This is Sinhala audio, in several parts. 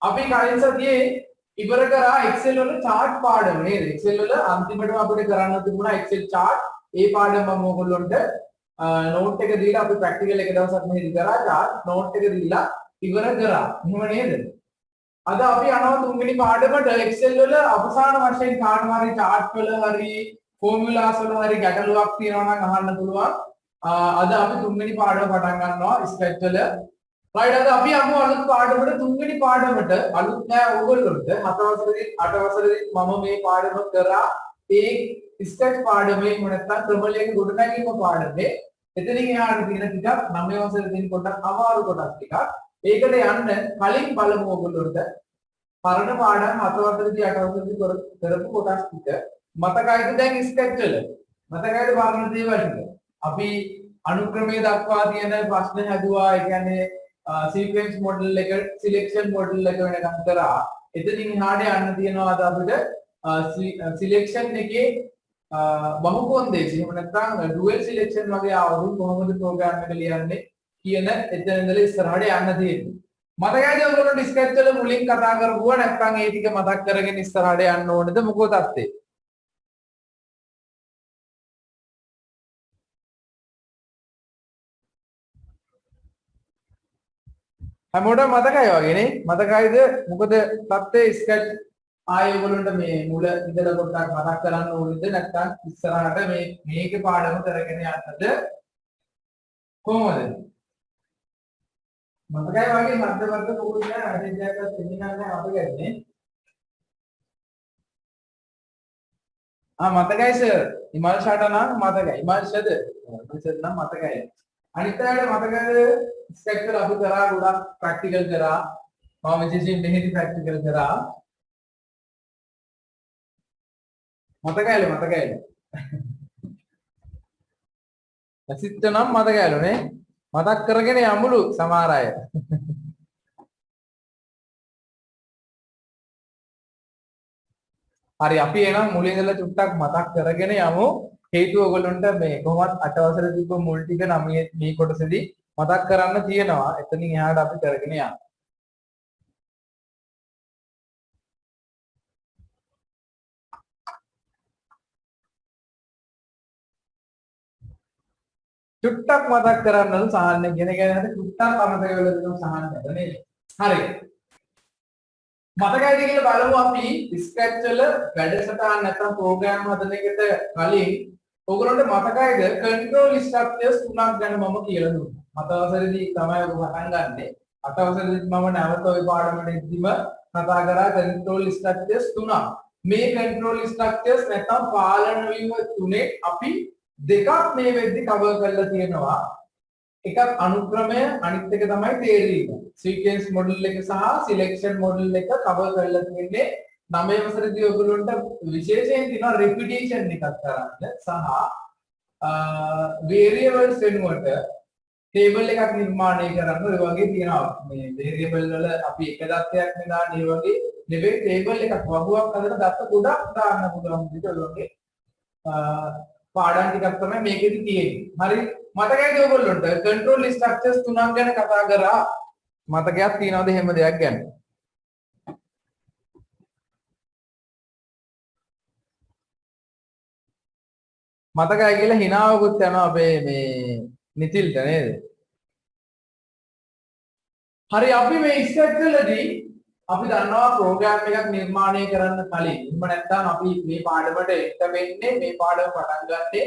අපි කලින් සතියේ ඉවර කරා Excel වල chart පාඩම නේද? Excel වල අන්තිමටම අපිට කරන්න තිබුණා Excel chart. ඒ පාඩම මම ඔයගොල්ලන්ට note එක දීලා අපි practical එක දවසක් මෙහෙදි කරා chart note එක දීලා ඉවර කරා. එහෙම නේද? අද අපි යනවා තුන්වෙනි පාඩමට Excel වල අවසාන වශයෙන් කාණ්ඩ හරි chart වල හරි formulas වල හරි ගැටලුවක් තියෙනවා නම් අහන්න පුළුවන්. අද අපි තුන්වෙනි පාඩම පටන් ගන්නවා sketch වල. right අද අපි යමු අලුත් පාඩමට තුන්වෙනි පාඩමට අලුත් නෑ ඕගොල්ලොන්ට 7 වසරේදී 8 වසරේදී මම මේ පාඩම කරා ඒ sketch පාඩමේ මොන නැත්තම් ක්‍රමලයක ගොඩනැගීම පාඩමේ එතනින් එහාට තියෙන ටිකක් 9 වසරේදී පොඩ්ඩක් අමාරු කොටස් ටිකක් ඒකට යන්න කලින් බලමු ඕගොල්ලොන්ට පරණ පාඩම් 7 වසරේදී 8 වසරේදී කරපු කොටස් ටික මතකයිද දැන් sketch වල මතකයිද පරණ දේවල් ටික අපි අනුක්‍රමයේ දක්වා තියෙන ප්‍රශ්න හැදුවා ඒ කියන්නේ sequence model එක selection model එක වෙනකම් කරා එතනින් එහාට යන්න තියෙනවා අද අපිට selection එකේ බහුකොන්දේශය එහෙම නැත්නම් dual selection වගේ ආවොත් කොහොමද program එක ලියන්නේ කියන එතන ඉඳලා ඉස්සරහට යන්න තියෙන්නේ මතකයිද ඔයගොල්ලෝ sketch වල මුලින් කතා කරපුවා නැත්නම් ඒ ටික මතක් කරගෙන ඉස්සරහට යන්න ඕනේද මොකෝ තත්ත්වේ හැමෝටම මතකයි වගේනේ මතකයිද මොකද තත්ත්වයේ ස්කැච් ආයෙ ඔයගොල්ලන්ට මේ මුල ඉඳලා පොඩ්ඩක් මතක් කරන්න ඕනේද නැත්නම් ඉස්සරහට මේකේ පාඩම කරගෙන යන්නද කොහොමද මතකයි වගේ මැද පොකුත් නෑ අටෙන්ජයක්වත් දෙන්නේ නැහැ මතකයිනේ මතකයි සර් ඉමල් ෂාට නම් මතකයි ඉමල් ෂද සර් නම් මතකයි අනිත් අයට මතකද ස්කැච් වල අපි කරා ගොඩක් ප්‍රැක්ටිකල් කරා මම විශේෂයෙන් මෙහෙදි ප්‍රැක්ටිකල් කරා මතකයිද ඇසිට නම් මතකයිලු නේ මතක් කරගෙන යමුලු සමහර අය හරි අපි එනම් මුලින් ඉඳලා චුට්ටක් මතක් කරගෙන යමු හේතුව ඔයගොල්ලන්ට මේ කොහොමත් 8 වසරේ තිබ්බ මුල් ටික නම් මේ කොටසේදී මතක් කරන්න තියෙනවා එතනින් එහාට අපි කරගෙන යමු චුට්ටක් මතක් කරන්නලු සාහන්න කියන ගැන චුට්ටක් අමතක වෙලා දෙනවා සාහන්න නේද හරි මතකයිද කියලා බලමු අපි ස්ක්‍රැච් වල වැඩසටහන් නැත්නම් ප්‍රෝග්‍රෑම් හදන එකට කලින් ඔයගොල්ලන්ට මතකයිද කන්ට්‍රෝල් ස්ට්‍රක්චර්ස් තුනක් ගැන මම කියලා දුන්නා. 7 වසරේදී තමයි ඔබ පටන් ගන්නෙ. 8 වසරේදී මම නැවත ওই පාඩමට ඉදිරිම කතා කරා කන්ට්‍රෝල් ස්ට්‍රක්චර්ස් තුනක්. මේ කන්ට්‍රෝල් ස්ට්‍රක්චර්ස් නැත්නම් පාලන වීම තුනේ අපි දෙකක් මේ වෙද්දි කවර් කරලා තියෙනවා. එකක් අනුක්‍රමය අනිත් එක තමයි තේරීම. සීක්වෙන්ස් මොඩල් එක සහ සිලෙක්ෂන් මොඩල් එක කවර් කරලා තියෙන්නේ 9 වසරේදී ඔයගොල්ලන්ට විශේෂයෙන් තියෙනවා රිපිටිෂන් එකක් කරන්න සහ වේරියබල්ස් වෙනුවට ටේබල් එකක් නිර්මාණය කරන්න ඔය වගේ තියෙනවා. මේ වේරියබල් වල අපි එක දත්තයක් නෙදාන ඒ වගේ නෙවෙයි ටේබල් එකක් වගුවක් හදලා දත්ත ගොඩක් දාන්න පුළුවන් විදිහට ඔය වගේ පාඩම් ටිකක් තමයි මේකෙදි තියෙන්නේ. හරි මතකයිද ඔයගොල්ලන්ට කන්ට්‍රෝල් ස්ට්‍රක්චර්ස් තුනක් ගැන කතා කරා මතකයක් තියනවද එහෙම දෙයක් ගැන මතකයි කියලා හිනාවකුත් යනවා අපේ මේ නිතිල්ට නේද හරි අපි මේ ස්කැච් වලදී අපි දන්නවා ප්‍රෝග්‍රෑම් එකක් නිර්මාණය කරන්න කලින් එහෙම නැත්නම් අපි මේ පාඩමට එක්ක වෙන්නේ මේ පාඩම පටන් ගන්නේ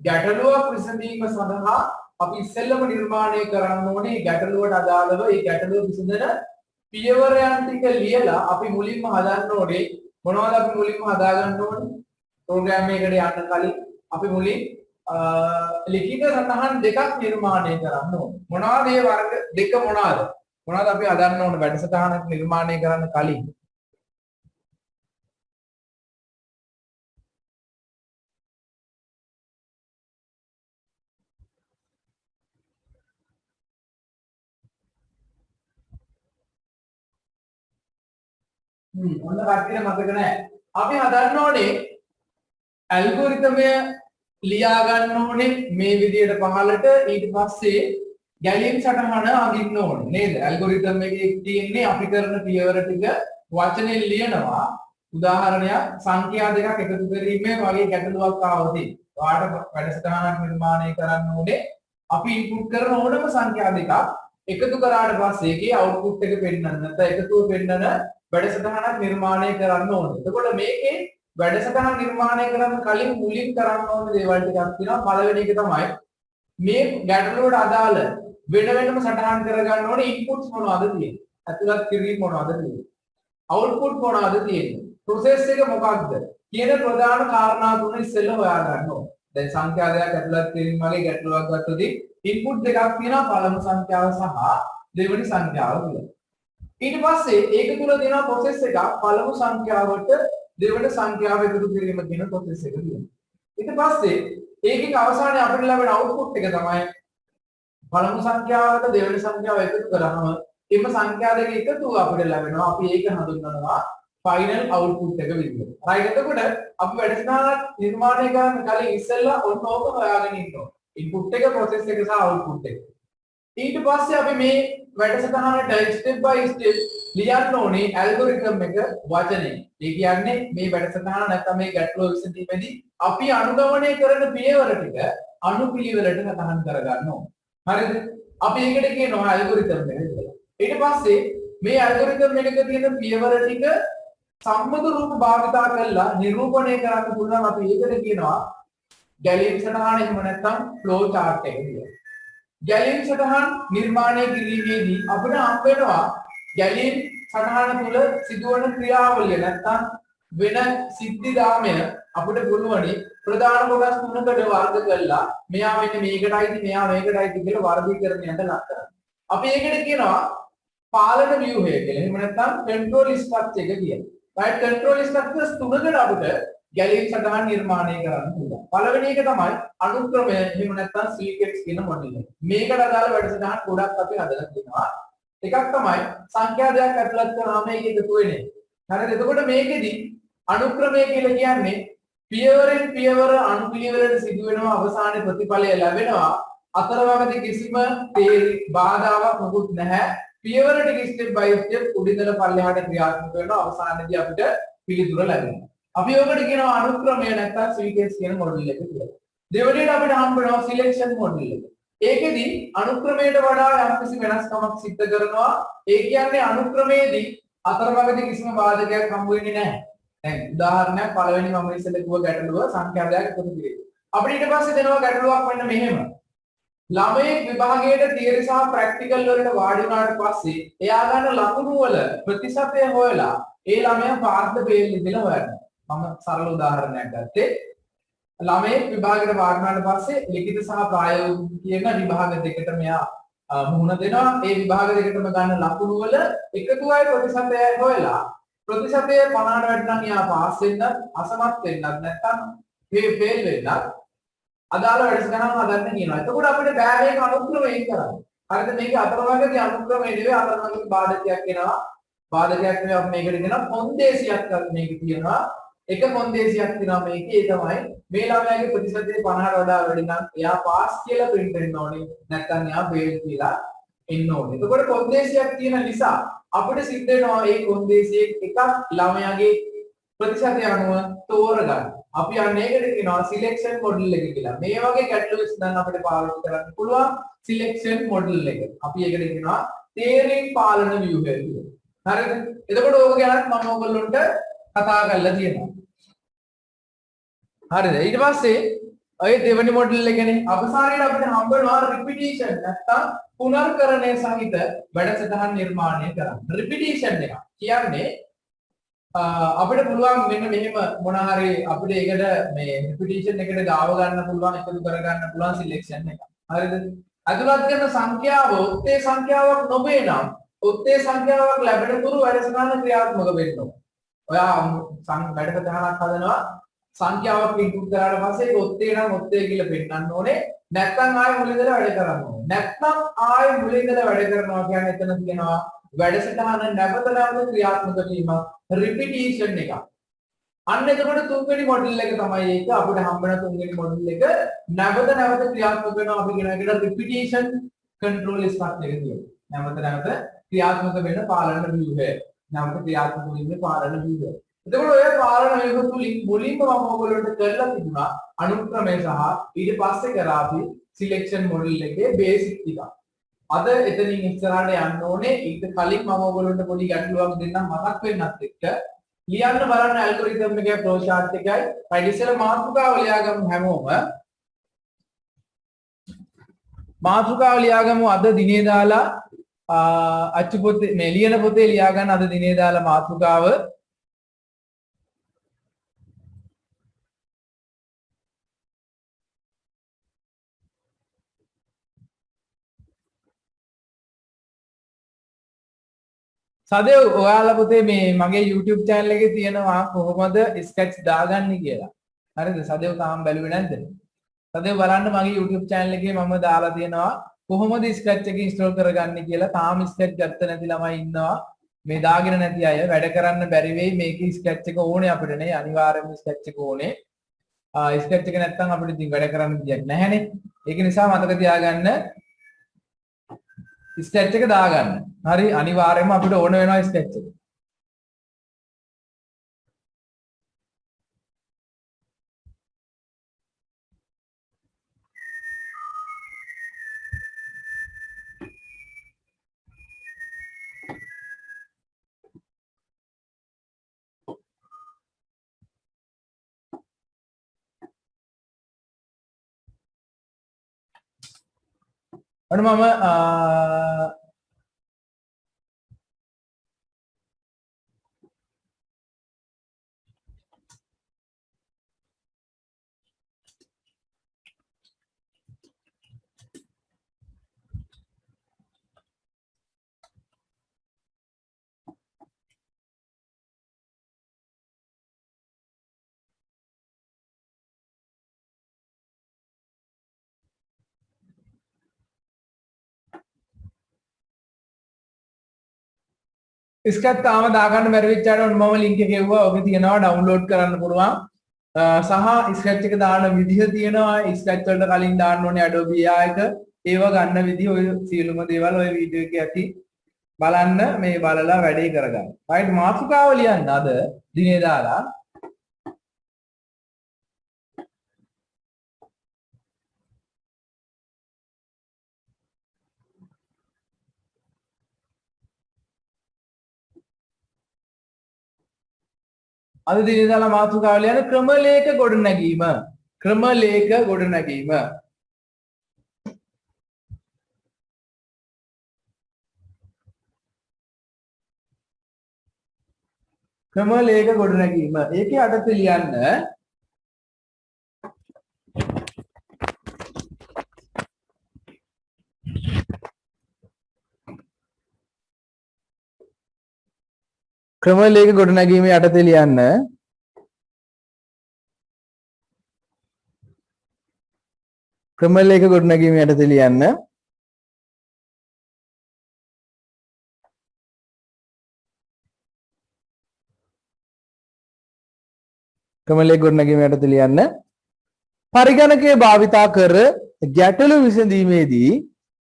ගැටලුවක් විසඳීම සඳහා අපි ඉස්සෙල්ලම නිර්මාණය කරන්න ඕනේ ගැටලුවට අදාළව ඒ ගැටලුව විසඳන පියවරයන් ටික ලියලා අපි මුලින්ම හදන්න ඕනේ මොනවද අපි මුලින්ම හදාගන්න ඕනේ ප්‍රෝග්‍රෑම් එකකට යන්න කලින් අපි මුලින් ලිඛිත සටහන් දෙකක් නිර්මාණය කරන්න ඕනේ මොනවද මේ වර්ග දෙක මොනවද අපි හදන්න ඕනේ වැඩසටහනක් නිර්මාණය කරන්න කලින් ඔන්න කට්ටියට මතක නැහැ. අපි හදන්න ඕනේ ඇල්ගොරිතමය ලියා ගන්න ඕනේ මේ විදියට පහලට ඊට පස්සේ ගැලීම් සටහන අඳින්න ඕනේ නේද? ඇල්ගොරිතම් එකේ තියෙන්නේ අපි කරන පියවර ටික වචනෙන් ලියනවා. උදාහරණයක් සංඛ්‍යා දෙකක් එකතු කිරීමේ වගේ ගැටලුවක් ආවොත් ඔයාලට වැඩසටහනක් නිර්මාණය කරන්න ඕනේ. අපි ඉන්පුට් කරන ඕනම සංඛ්‍යා දෙකක් එකතු කරාට පස්සේ ඒකේ අවුට්පුට් එක පෙන්වන්න නැත්නම් එකතුව පෙන්වන වැඩසටහනක් නිර්මාණය කරන්න ඕනේ. එතකොට මේකේ වැඩසටහන නිර්මාණය කරන්න කලින් මුලින් කරන්න ඕන දේවල් ටිකක් තියෙනවා. පළවෙනි එක තමයි මේ ගැටලුවට අදාළ වෙන වෙනම සටහන් කරගන්න ඕනේ ඉන්පුට්ස් මොනවද තියෙන්නේ. ඇතුළත් කිරීම මොනවද තියෙන්නේ. අවුට්පුට් මොනවද තියෙන්නේ. ප්‍රොසෙස් එක මොකක්ද කියන ප්‍රධාන කාරණා තුන ඉස්සෙල්ලා හොයාගන්න ඕනේ. දැන් සංඛ්‍යා දෙකක් ඇතුළත් කිරීම වගේ ගැටලුවක් ගත්තොත් ඉන්පුට් දෙකක් තියෙනවා පළමු සංඛ්‍යාව සහ දෙවෙනි සංඛ්‍යාව කියලා. ඊට පස්සේ ඒක තුල තියෙනවා ප්‍රොසෙස් එකක් පළමු සංඛ්‍යාවට දෙවෙනි සංඛ්‍යාව එකතු කිරීම කියන ප්‍රොසෙස් එක තියෙනවා. ඊට පස්සේ ඒකේ අවසානයේ අපිට ලැබෙන අවුට්පුට් එක තමයි පළමු සංඛ්‍යාවට දෙවෙනි සංඛ්‍යාව එකතු කරාම එම සංඛ්‍යා දෙක එකතුව අපිට ලැබෙනවා. අපි ඒක හඳුන්වනවා ෆයිනල් අවුට්පුට් එක විදිහට. රයිට්. එතකොට අපි වැඩසටහනක් නිර්මාණය කරන්න කලින් ඉස්සෙල්ලා ඔන්න ඕක හොයාගෙන ඉන්න ඕනේ. ඉන්පුට් එක, ප්‍රොසෙස් එක සහ අවුට්පුට් එක. ඊට පස්සේ අපි මේ වැඩසටහනට ස්ටෙප් බයි ස්ටෙප් ලියන්න ඕනේ ඇල්ගොරිතම් එක වචනේ. ඒ කියන්නේ මේ වැඩසටහන නැත්නම් මේ ගැටලුව විසඳීමේදී අපි අනුගමනය කරන පියවර ටික අනුපිළිවෙලට සටහන් කරගන්න ඕනේ. හරිද? අපි ඒකට කියනවා ඇල්ගොරිතම් එක කියලා. ඊට පස්සේ මේ ඇල්ගොරිතම් එකක තියෙන පියවර ටික සම්මත රූප භාවිතා කරලා නිරූපණය කරන්න පුළුවන්. අපි ඒකට කියනවා ගැලීම් සටහන එහෙම නැත්නම් ෆ්ලෝ chart එක කියලා. ගැලීම් සටහන් නිර්මාණය කිරීමේදී අපිට හම් වෙනවා ගැලීම් සටහන තුළ සිදුවන ක්‍රියාවලිය නැත්නම් වෙන සිද්ධිදාමය අපිට පුළුවනි ප්‍රධාන කොටස් තුනකට වර්ග කරලා මෙයා මෙන්න මේකටයිද මෙයා මේකටයිද කියලා වර්ගීකරණයට ලක් කරනවා. අපි ඒකට කියනවා පාලන ව්‍යුහය කියලා. එහෙම නැත්නම් control structure එක කියලා. right control structures තුනකට අපිට ගැලීම් සටහන් නිර්මාණය කරන්න පුළුවන්. පළවෙනි එක තමයි අනුක්‍රමය එහෙම නැත්නම් sequence කියන මොඩල් එක. මේකට අදාළ වැඩසටහන් ගොඩක් අපි හදලා තියෙනවා. එකක් තමයි සංඛ්‍යා දෙකක් ඇතුළත් කරාම මේක එකතු වෙන්නේ. හරිද? එතකොට මේකෙදි අනුක්‍රමය කියලා කියන්නේ පියවරෙන් පියවර අනුපිළිවෙලට සිදුවෙනවා අවසානයේ ප්‍රතිඵලය ලැබෙනවා. අතරවැදි කිසිම බාධාවක් මොකුත් නැහැ. පියවර ටික ස්ටෙප් බයි ස්ටෙප් උඩින්දල පල්ලෙහාට ක්‍රියාත්මක වෙනවා. අවසානයේදී අපිට පිළිතුර ලැබෙනවා. අපි ඔකට කියනවා අනුක්‍රමය නැත්නම් සීක්වෙන්ස් කියන මොඩල් එක කියලා. දෙවෙනියට අපිට හම්බ වෙනවා සිලෙක්ෂන් මොඩල් එක. ඒකෙදි අනුක්‍රමයට වඩා යම්කිසි වෙනස්කමක් සිද්ධ කරනවා. ඒ කියන්නේ අනුක්‍රමයේදී අතරමඟදී කිසිම බාධකයක් හම්බ වෙන්නේ නැහැ. දැන් උදාහරණයක් පළවෙනි මම ඉස්සෙල්ලා කිව්ව ගැටලුව සංඛ්‍යා දෙකක් එකතු කිරීම. අපිට ඊට පස්සේ දෙනවා ගැටලුවක් මෙන්න මෙහෙම. ළමයෙක් විභාගයේ තියරි සහ ප්‍රැක්ටිකල් වලට වාඩි වුණාට පස්සේ එයා ගන්න ලකුණු වල ප්‍රතිශතය හොයලා ඒ ළමයා පාර්ථ බේල් ඉදලා හොයනවා. මම සරල උදාහරණයක් ගත්තේ. ළමයෙක් විභාගයට වාඩි වුණාට පස්සේ ලිඛිත සහ ප්‍රායෝගික කියන විභාග දෙකට මෙයා මුහුණ දෙනවා. ඒ විභාග දෙකටම ගන්න ලකුණු වල එකතුවයි ප්‍රතිශතයයි හොයලා ප්‍රතිශතය 50ට වටනම් එයා පාස් වෙන්නත් අසමත් වෙන්නත් නැත්නම් ෆේල් වෙන්නත් අදාළ වැඩසටහන හදන්න කියනවා. එතකොට අපිට බෑ මේක අනුක්‍රමයෙන් කරන්න. හරිද? මේක අතරමඟදී අනුක්‍රමය නෙවෙයි අතරමඟදී බාධකයක් එනවා. බාධකයක් නෙවෙයි අපි මේකට කියනවා කොන්දේසියක් මේක තියෙනවා. එක කොන්දේසියක් තියෙනවා මේකේ. ඒ තමයි මේ ළමයාගේ ප්‍රතිශතය 50ට වඩා වැඩි නම් එයා පාස් කියලා print වෙන්න ඕනේ. නැත්නම් එයා fail කියලා එන්න ඕනේ. එතකොට කොන්දේසියක් තියෙන නිසා අපිට සිද්ධ වෙනවා මේ කොන්දේසියේ එකක් ළමයාගේ ප්‍රතිශතය අනුව තෝරගන්න. අපි අන්නේ එකට කියනවා සිලෙක්ෂන් මොඩල් එක කියලා. මේ වගේ ගැටලු විසඳන්න අපිට පාවිච්චි කරන්න පුළුවන් සිලෙක්ෂන් මොඩල් එක. අපි ඒකට කියනවා තේරීම් පාලන ව්‍යුහය කියලා. හරිද? එතකොට ඕක ගැනත් මම ඔයගොල්ලන්ට කතා කරලා තියෙනවා. හරිද? ඊට පස්සේ ඔය දෙවෙනි මොඩල් එකනේ අවසානයේ අපිට හම්බ වෙනවා රිපිටිෂන් නැත්තම් පුනර්කරණය සහිත වැඩසටහන් නිර්මාණය කරන්න. රිපිටිෂන් එක කියන්නේ අපිට පුළුවන් මෙන්න මෙහෙම මොන හරි අපිට ඒකට මේ රිපිටිෂන් එකට ගාව ගන්න පුළුවන් එකතු කර ගන්න පුළුවන් සිලෙක්ෂන් එක. හරිද? අතුලත් කරන සංඛ්‍යාව ඔත්තේ සංඛ්‍යාවක් නොවේ නම් ඔත්තේ සංඛ්‍යාවක් ලැබෙන තුරු වැඩසටහන ක්‍රියාත්මක වෙන්න ඕන. ඔයා වැඩසටහනක් හදනවා සංඛ්‍යාවක් ඉන්පුට් කරාට පස්සේ ඒක ඔත්තේ නම් ඔත්තේ කියලා පෙන්නන්න ඕනේ. නැත්නම් ආයෙ මුලින්දලා වැඩ කරන්න ඕනේ. නැත්නම් ආයෙ මුලින්දලා වැඩ කරනවා කියන්නේ එතන තියෙනවා වැඩසටහන නැවත නැවත ක්‍රියාත්මක වීම රිපිටිෂන් එක. අන්න එතකොට තුන්වෙනි මොඩල් එක තමයි ඒක අපිට හම්බ වෙන තුන්වෙනි මොඩල් එක නැවත නැවත ක්‍රියාත්මක වෙනවා අපි කියන එකට රිපිටිෂන් कंट्रोल स्ट्रक्चर එක තියෙනවා. නැවත ක්‍රියාත්මක වෙන පාලන ව්‍යුහය. නැවත ක්‍රියාත්මක වීමේ පාලන ව්‍යුහය. එතකොට ඔය පාලන ව්‍යුහ තුලින් මුලින්ම මම ඔයගොල්ලන්ට කරලා තිබුණා අනුක්‍රමය සහ ඊට පස්සේ කරා අපි සිලෙක්ෂන් මොඩල් එකේ බේසික් ටික. අද එතනින් ඉස්සරහට යන්න ඕනේ. ඊට කලින් මම ඔයගොල්ලන්ට පොඩි ගැටලුවක් දෙන්නම් මතක් වෙන්නත් එක්ක. ලියන්න බලන්න ඇල්ගොරිතම් එකේ ෆ්ලෝ chart එකයි. ඊට ඉස්සෙල්ලා මාතෘකාව ලියාගමු හැමෝම. මාතෘකාව ලියාගමු අද දිනේ දාලා අච්චු පොතේ මේ ලියන පොතේ ලියා ගන්න අද දිනේ දාලා මාතෘකාව සදේ ඔයාලා පොතේ මේ මගේ YouTube channel එකේ තියෙනවා කොහොමද sketch දාගන්නේ කියලා. හරිද? සදේ තාම බැලුවේ නැද්ද? සදේ බලන්න මගේ YouTube channel එකේ මම දාලා තියෙනවා කොහොමද sketch එක install කරගන්නේ කියලා. තාම sketch ගත්ත නැති ළමයි ඉන්නවා. මේ දාගෙන නැති අය වැඩ කරන්න බැරි වෙයි. මේකේ sketch එක ඕනේ අපිට නේ. අනිවාර්යයෙන්ම sketch එක ඕනේ. sketch එක නැත්තම් අපිට ඉතින් වැඩ කරන්න දෙයක් නැහැනේ. ඒක නිසා මතක තියාගන්න sketch එක දාගන්න. හරි අනිවාර්යයෙන්ම අපිට ඕන වෙනවා sketch එක. අන්න මම ස්කැච් තාම දාගන්න බැරි වෙච්ච අයට මම ලින්ක් එක ගෙවුවා. ඔගේ තියෙනවා ඩවුන්ලෝඩ් කරන්න පුළුවන්. සහ ස්කැච් එක දාන විදිහ තියෙනවා. ස්කැච් වලට කලින් දාන්න ඕනේ Adobe AI එක. ඒව ගන්න විදිහ ඔය සියලුම දේවල් ඔය වීඩියෝ එකේ ඇති. බලන්න මේ බලලා වැඩේ කරගන්න. right මාතෘකාව ලියන්න අද දිනේ දාලා අද දිනේ දාලා මාතෘකාව ලියන්න ක්‍රමලේඛ ගොඩනැගීම. ක්‍රමලේඛ ගොඩනැගීම. ක්‍රමලේඛ ගොඩනැගීම. ඒකේ අඩත ලියන්න ක්‍රමලේඛ ගොඩනැගීමේ යටතේ ලියන්න ක්‍රමලේඛ ගොඩනැගීමේ යටතේ ලියන්න ක්‍රමලේඛ ගොඩනැගීමේ යටතේ ලියන්න පරිගණකය භාවිතා කර ගැටලු විසඳීමේදී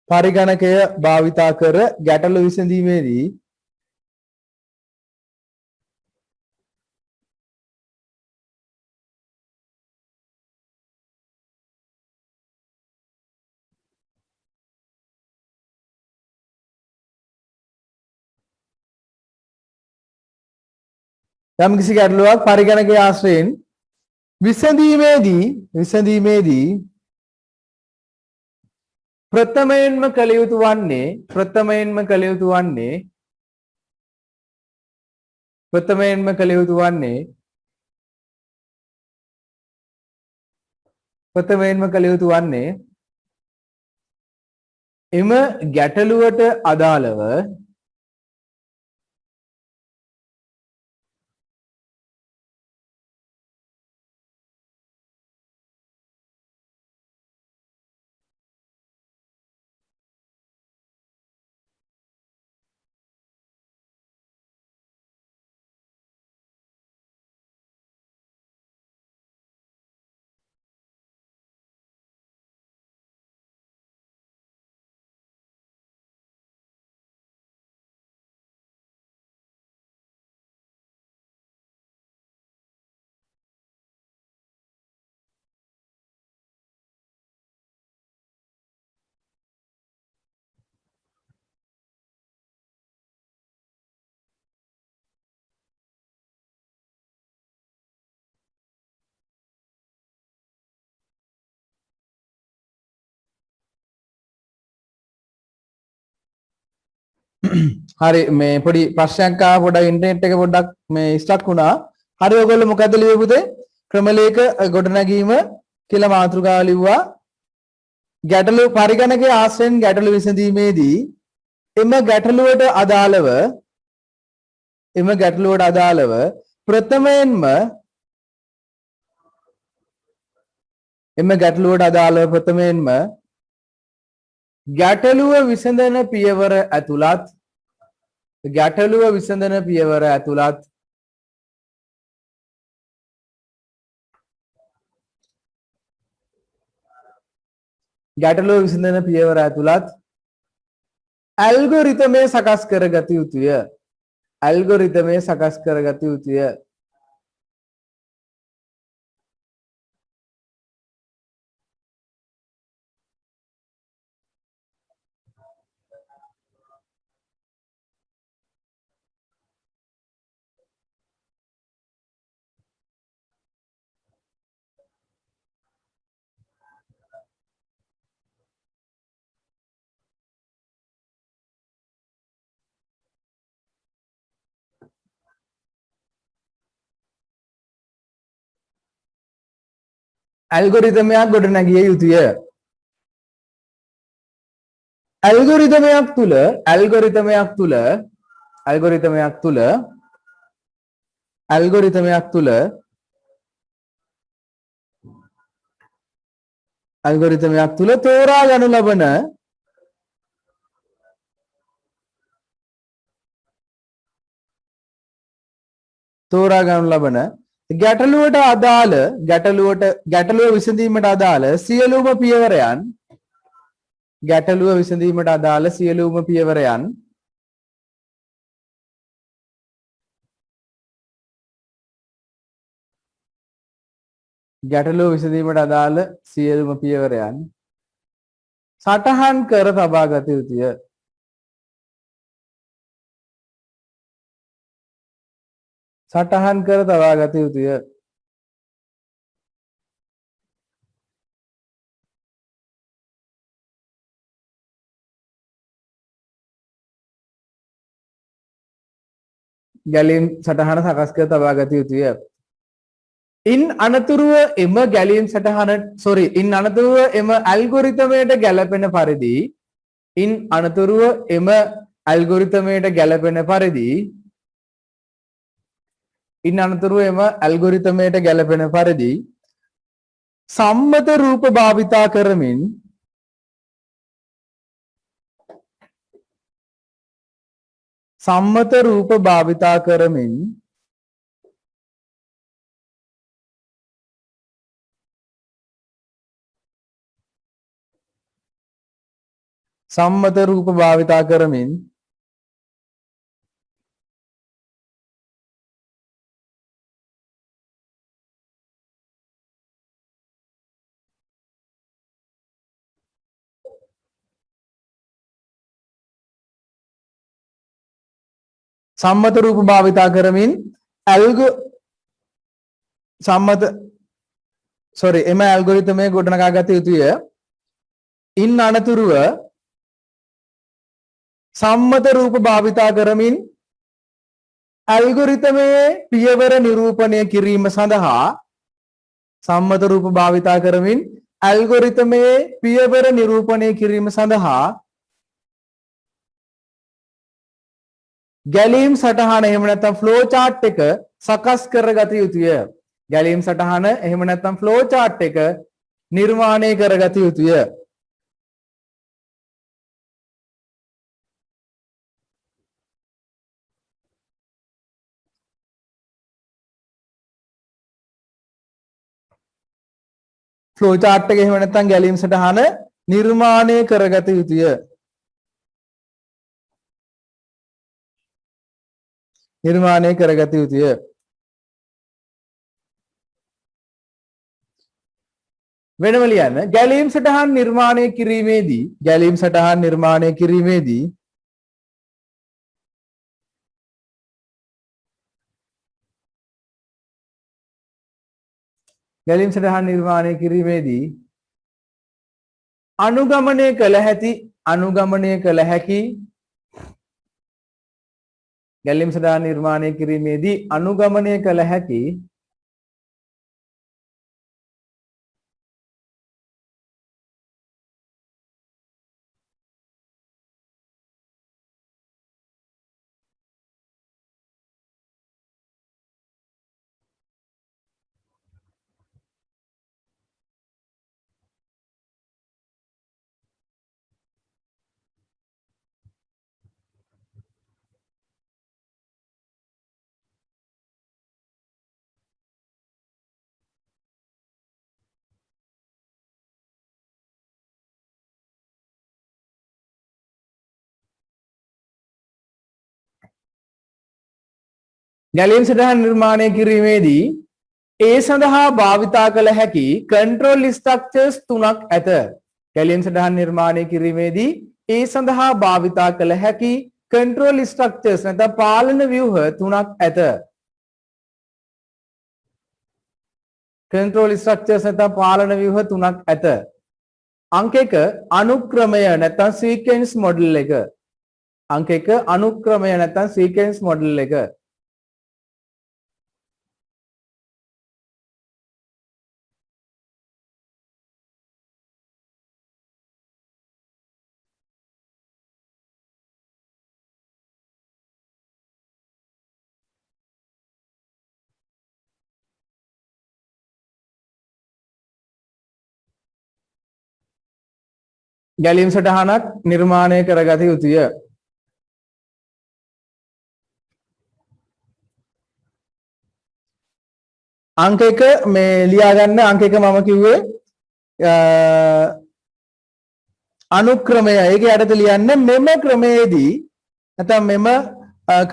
පරිගණකය භාවිතා කර ගැටලු විසඳීමේදී යම් කිසි ගැටලුවක් පරිගණකයේ ආශ්‍රයෙන් විසඳීමේදී ප්‍රථමයෙන්ම කළ යුතු වන්නේ එම ගැටලුවට අදාළව හරි මේ පොඩි ප්‍රශ්නයක් ආව පොඩක් ඉන්ටර්නෙට් එක පොඩ්ඩක් මේ ස්ටක් වුණා. හරි ඔයගොල්ලෝ මොකද ලියුවේ පුතේ? ක්‍රමලේඛ ගොඩනැගීම කියලා මාතෘකාව ලිව්වා. ගැටලු පරිගණකයේ ආශ්‍රයෙන් ගැටලු විසඳීමේදී එම ගැටලුවට අදාළව ප්‍රථමයෙන්ම ගැටලුව විසඳන පියවර ඇතුළත් ගැටලුව විසඳන පියවර ඇතුළත් ඇල්ගොරිතමය සකස් කරගත යුතුය. ඇල්ගොරිතමය සකස් කරගත යුතුය. ඇල්ගොරිතමයක් ගොඩනැගිය යුතුය. ඇල්ගොරිතමයක් තුල තෝරා ගනු ලබන ගැටලුව විසඳීමට අදාළ සියලුම පියවරයන් ගැටලුව විසඳීමට අදාළ සියලුම පියවරයන් සටහන් කර තබා ගත යුතුය. සටහන් කර තබා ගත යුතුය. ගැලීම් සටහන සකස් කර තබා ගත යුතුය. ඉන් අනතුරුව එම ඇල්ගොරිතමයට ගැලපෙන පරිදි සම්මත රූප භාවිතා කරමින් එම ඇල්ගොරිතමය ගොඩනගා ගත යුතුය. ඉන් අනතුරුව සම්මත රූප භාවිතා කරමින් ඇල්ගොරිතමයේ පියවර නිරූපණය කිරීම සඳහා ගැලීම් සටහන එහෙම නැත්නම් ෆ්ලෝ chart එක සකස් කරගත යුතුය. නිර්මාණය කරගත යුතුය. ෆ්ලෝ chart එක එහෙම නැත්නම් ගැලීම් සටහන නිර්මාණය කරගත යුතුය. වෙනම ලියන්න ගැලීම් සටහන් නිර්මාණය කිරීමේදී අනුගමනය කළ හැකි ගැලීම් සටහන් නිර්මාණය කිරීමේදී අනුගමනය කළ හැකි ගැලීම් සටහන් නිර්මාණය කිරීමේදී ඒ සඳහා භාවිතා කළ හැකි control structures තුනක් ඇත. ගැලීම් සටහන් නිර්මාණය කිරීමේදී ඒ සඳහා භාවිතා කළ හැකි control structures නැත්නම් පාලන ව්‍යුහ තුනක් ඇත. control structures නැත්නම් පාලන ව්‍යුහ තුනක් ඇත. අංක 1 අනුක්‍රමය නැත්නම් sequence model එක. අංක 1 අනුක්‍රමය නැත්නම් sequence model එක. ගැලීම් සටහනක් නිර්මාණය කරගත යුතුය. අංක 1 මේ ලියා ගන්න අංක 1 මම කිව්වේ අනුක්‍රමය. ඒකේ යටතේ ලියන්න මෙම ක්‍රමයේදී නැත්නම් මෙම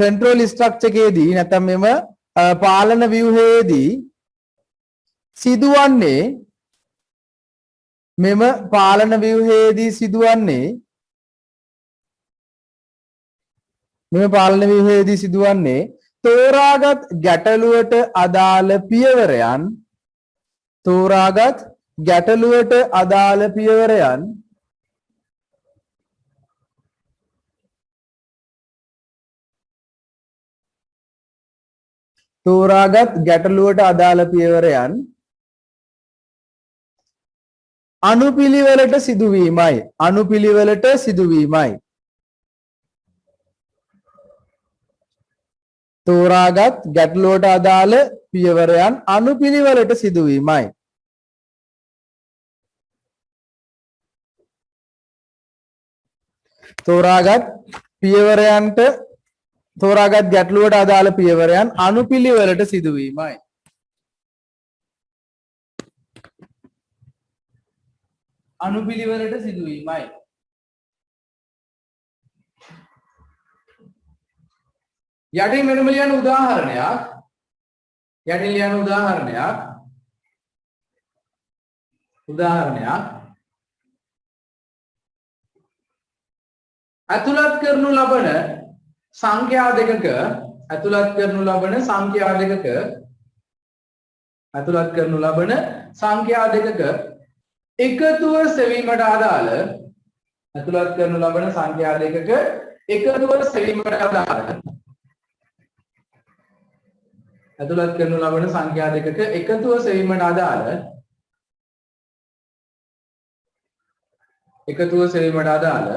control structure එකේදී නැත්නම් මෙම පාලන ව්‍යුහයේදී සිදුවන්නේ මෙම පාලන ව්‍යුහයේදී සිදුවන්නේ තෝරාගත් ගැටලුවට අදාළ පියවරයන් අනුපිළිවෙලට සිදුවීමයි. තෝරාගත් ගැටලුවට අදාළ පියවරයන් අනුපිළිවෙලට සිදුවීමයි. තෝරාගත් ගැටලුවට අදාළ පියවරයන් අනුපිළිවෙලට සිදුවීමයි. යටින් මෙන්න ලියන උදාහරණයක්. ඇතුළත් කරනු ලබන සංඛ්‍යා දෙකක එකතුව සෙවීමට අදාළ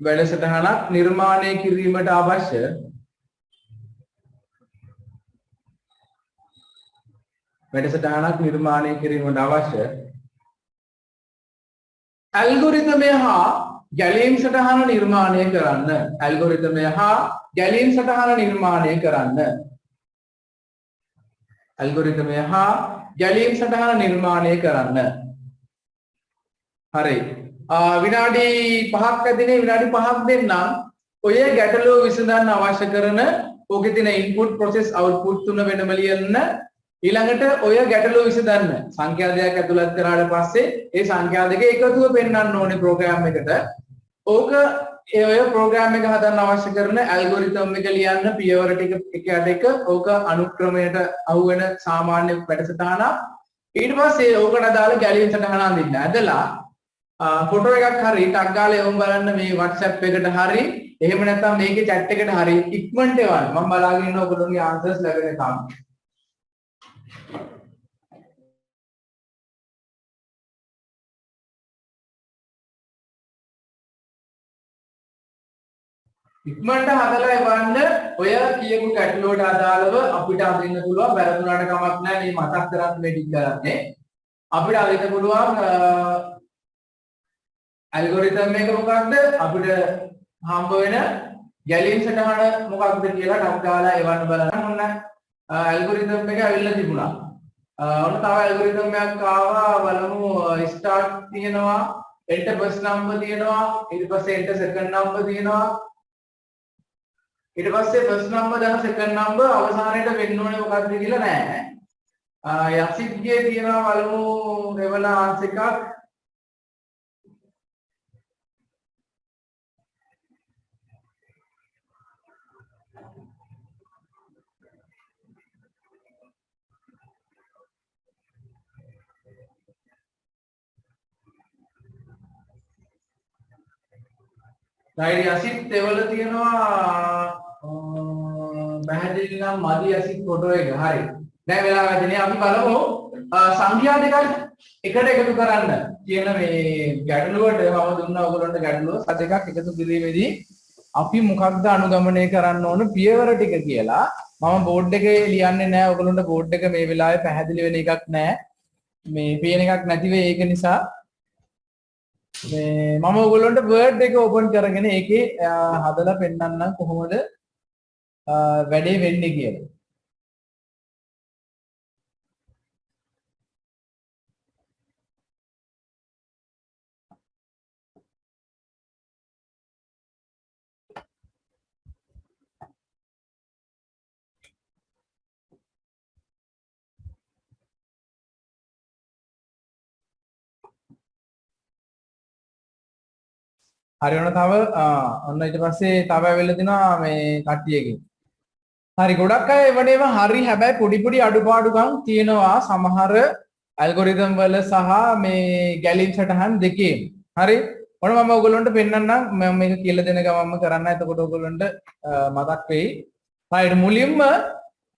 වැඩසටහනක් නිර්මාණය කිරීමට අවශ්‍ය වැඩසටහනක් නිර්මාණය කිරීමට අවශ්‍ය ඇල්ගොරිතමය හා ගැලීම් සටහන නිර්මාණය කරන්න. හරි. විනාඩි 5ක් ඇතිනේ. විනාඩි 5ක් දෙන්නම්. ඔය ගැටලුව විසඳන්න අවශ්‍ය කරන ඕකේ තියෙන ඉන්පුට් ප්‍රොසෙස් අවුට්පුට් තුන වෙනම ලියන්න. ඊළඟට ඔය ගැටලුව විසඳන්න. සංඛ්‍යා දෙකක් ඇතුළත් කරාට පස්සේ ඒ සංඛ්‍යා දෙක එකතුව පෙන්වන්න ඕනේ ප්‍රෝග්‍රෑම් එකට. ඕක ඒ ඔය ප්‍රෝග්‍රෑම් එක හදන්න අවශ්‍ය කරන ඇල්ගොරිතම් එක ලියන්න පියවර ටික එක එක ඕක අනුක්‍රමයට අහු වෙන සාමාන්‍ය වැඩසටහනක්. ඊට පස්සේ ඕකට අදාළ ගැලීම් සටහන අඳින්න. ඇදලා ෆොටෝ එකක් හරි ටග් ගාලා එවුම් බලන්න මේ WhatsApp එකට හරි එහෙම නැත්නම් මේකේ chat එකට හරි ඉක්මනට එවන්න. මම බලාගෙන ඉන්න ඔයගොල්ලෝගේ answers ලැබෙනකම්. ඉක්මනට හදලා එවන්න. ඔය කියපු කැටලොග්ට අදාළව අපිට අදින්න පුළුවන්. වැරදුනාට කමක් නැහැ. මේ මතක් කරන් මේ ටික කරන්නේ. අපිට අදින්න පුළුවන් ඇල්ගොරිතම් එක මොකක්ද? අපිට හම්බ වෙන ගැලීම් සටහන මොකක්ද කියලා ටක් ගාලා එවන්න බලන්න. ඔන්න ඇල්ගොරිතම් එක ඇවිල්ලා තිබුණා. ඔන්න තව ඇල්ගොරිතම් එකක් ආවා. බලමු ස්ටාර්ට් තියෙනවා, එන්ටර් බස් නම්බර් තියෙනවා, ඊට පස්සේ එන්ටර් සෙකන්ඩ් නම්බර් තියෙනවා. ඊට පස්සේ ෆස්ට් නම්බර් දන සෙකන්ඩ් නම්බර් අවසානයේට වෙන්න ඕනේ මොකක්ද කියලා නෑ. යසිත්ගේ තියෙනවා බලමු රෙවලාන්ස් එකක්. රයිට් යසිත් එවල තියෙනවා පැහැදිලි නම් මදි යසිත් ෆොටෝ එක. හරි. දැන් වෙලාව ගන්නේ අපි බලමු සංඛ්‍යා දෙකක් එකට එකතු කරන්න කියන මේ ගැටලුවට මම දුන්නා ඔයගොල්ලන්ට ගැටලුව දෙකක් එකතු කිරීමේදී අපි මොකක්ද අනුගමනය කරන්න ඕන පියවර ටික කියලා. මම බෝඩ් එකේ ලියන්නේ නැහැ. ඔයගොල්ලන්ට බෝඩ් එක මේ වෙලාවේ පැහැදිලි වෙන එකක් නැහැ. මේ පේන එකක් නැති වෙයි. ඒක නිසා මේ මම ඔයගොල්ලන්ට වර්ඩ් එක ඕපන් කරගෙන ඒකේ හදලා පෙන්නන්නම් කොහොමද වැඩේ වෙන්නේ කියලා. හරි ඔන්න තව ඔන්න ඊට පස්සේ තව ඇවිල්ලා තිනවා මේ කට්ටියකින්. හරි ගොඩක් අය එවනේම හරි හැබැයි පොඩි පොඩි අඩුපාඩුකම් තියෙනවා සමහර ඇල්ගොරිතම් වල සහ මේ ගැලීම් සටහන් දෙකේ. හරි ඔන්න මම ඔයගොල්ලන්ට පෙන්නන්නම් මම මේක කියලා දෙන ගමන්ම කරන්න. එතකොට ඔයගොල්ලන්ට මතක් වෙයි. හරියට මුලින්ම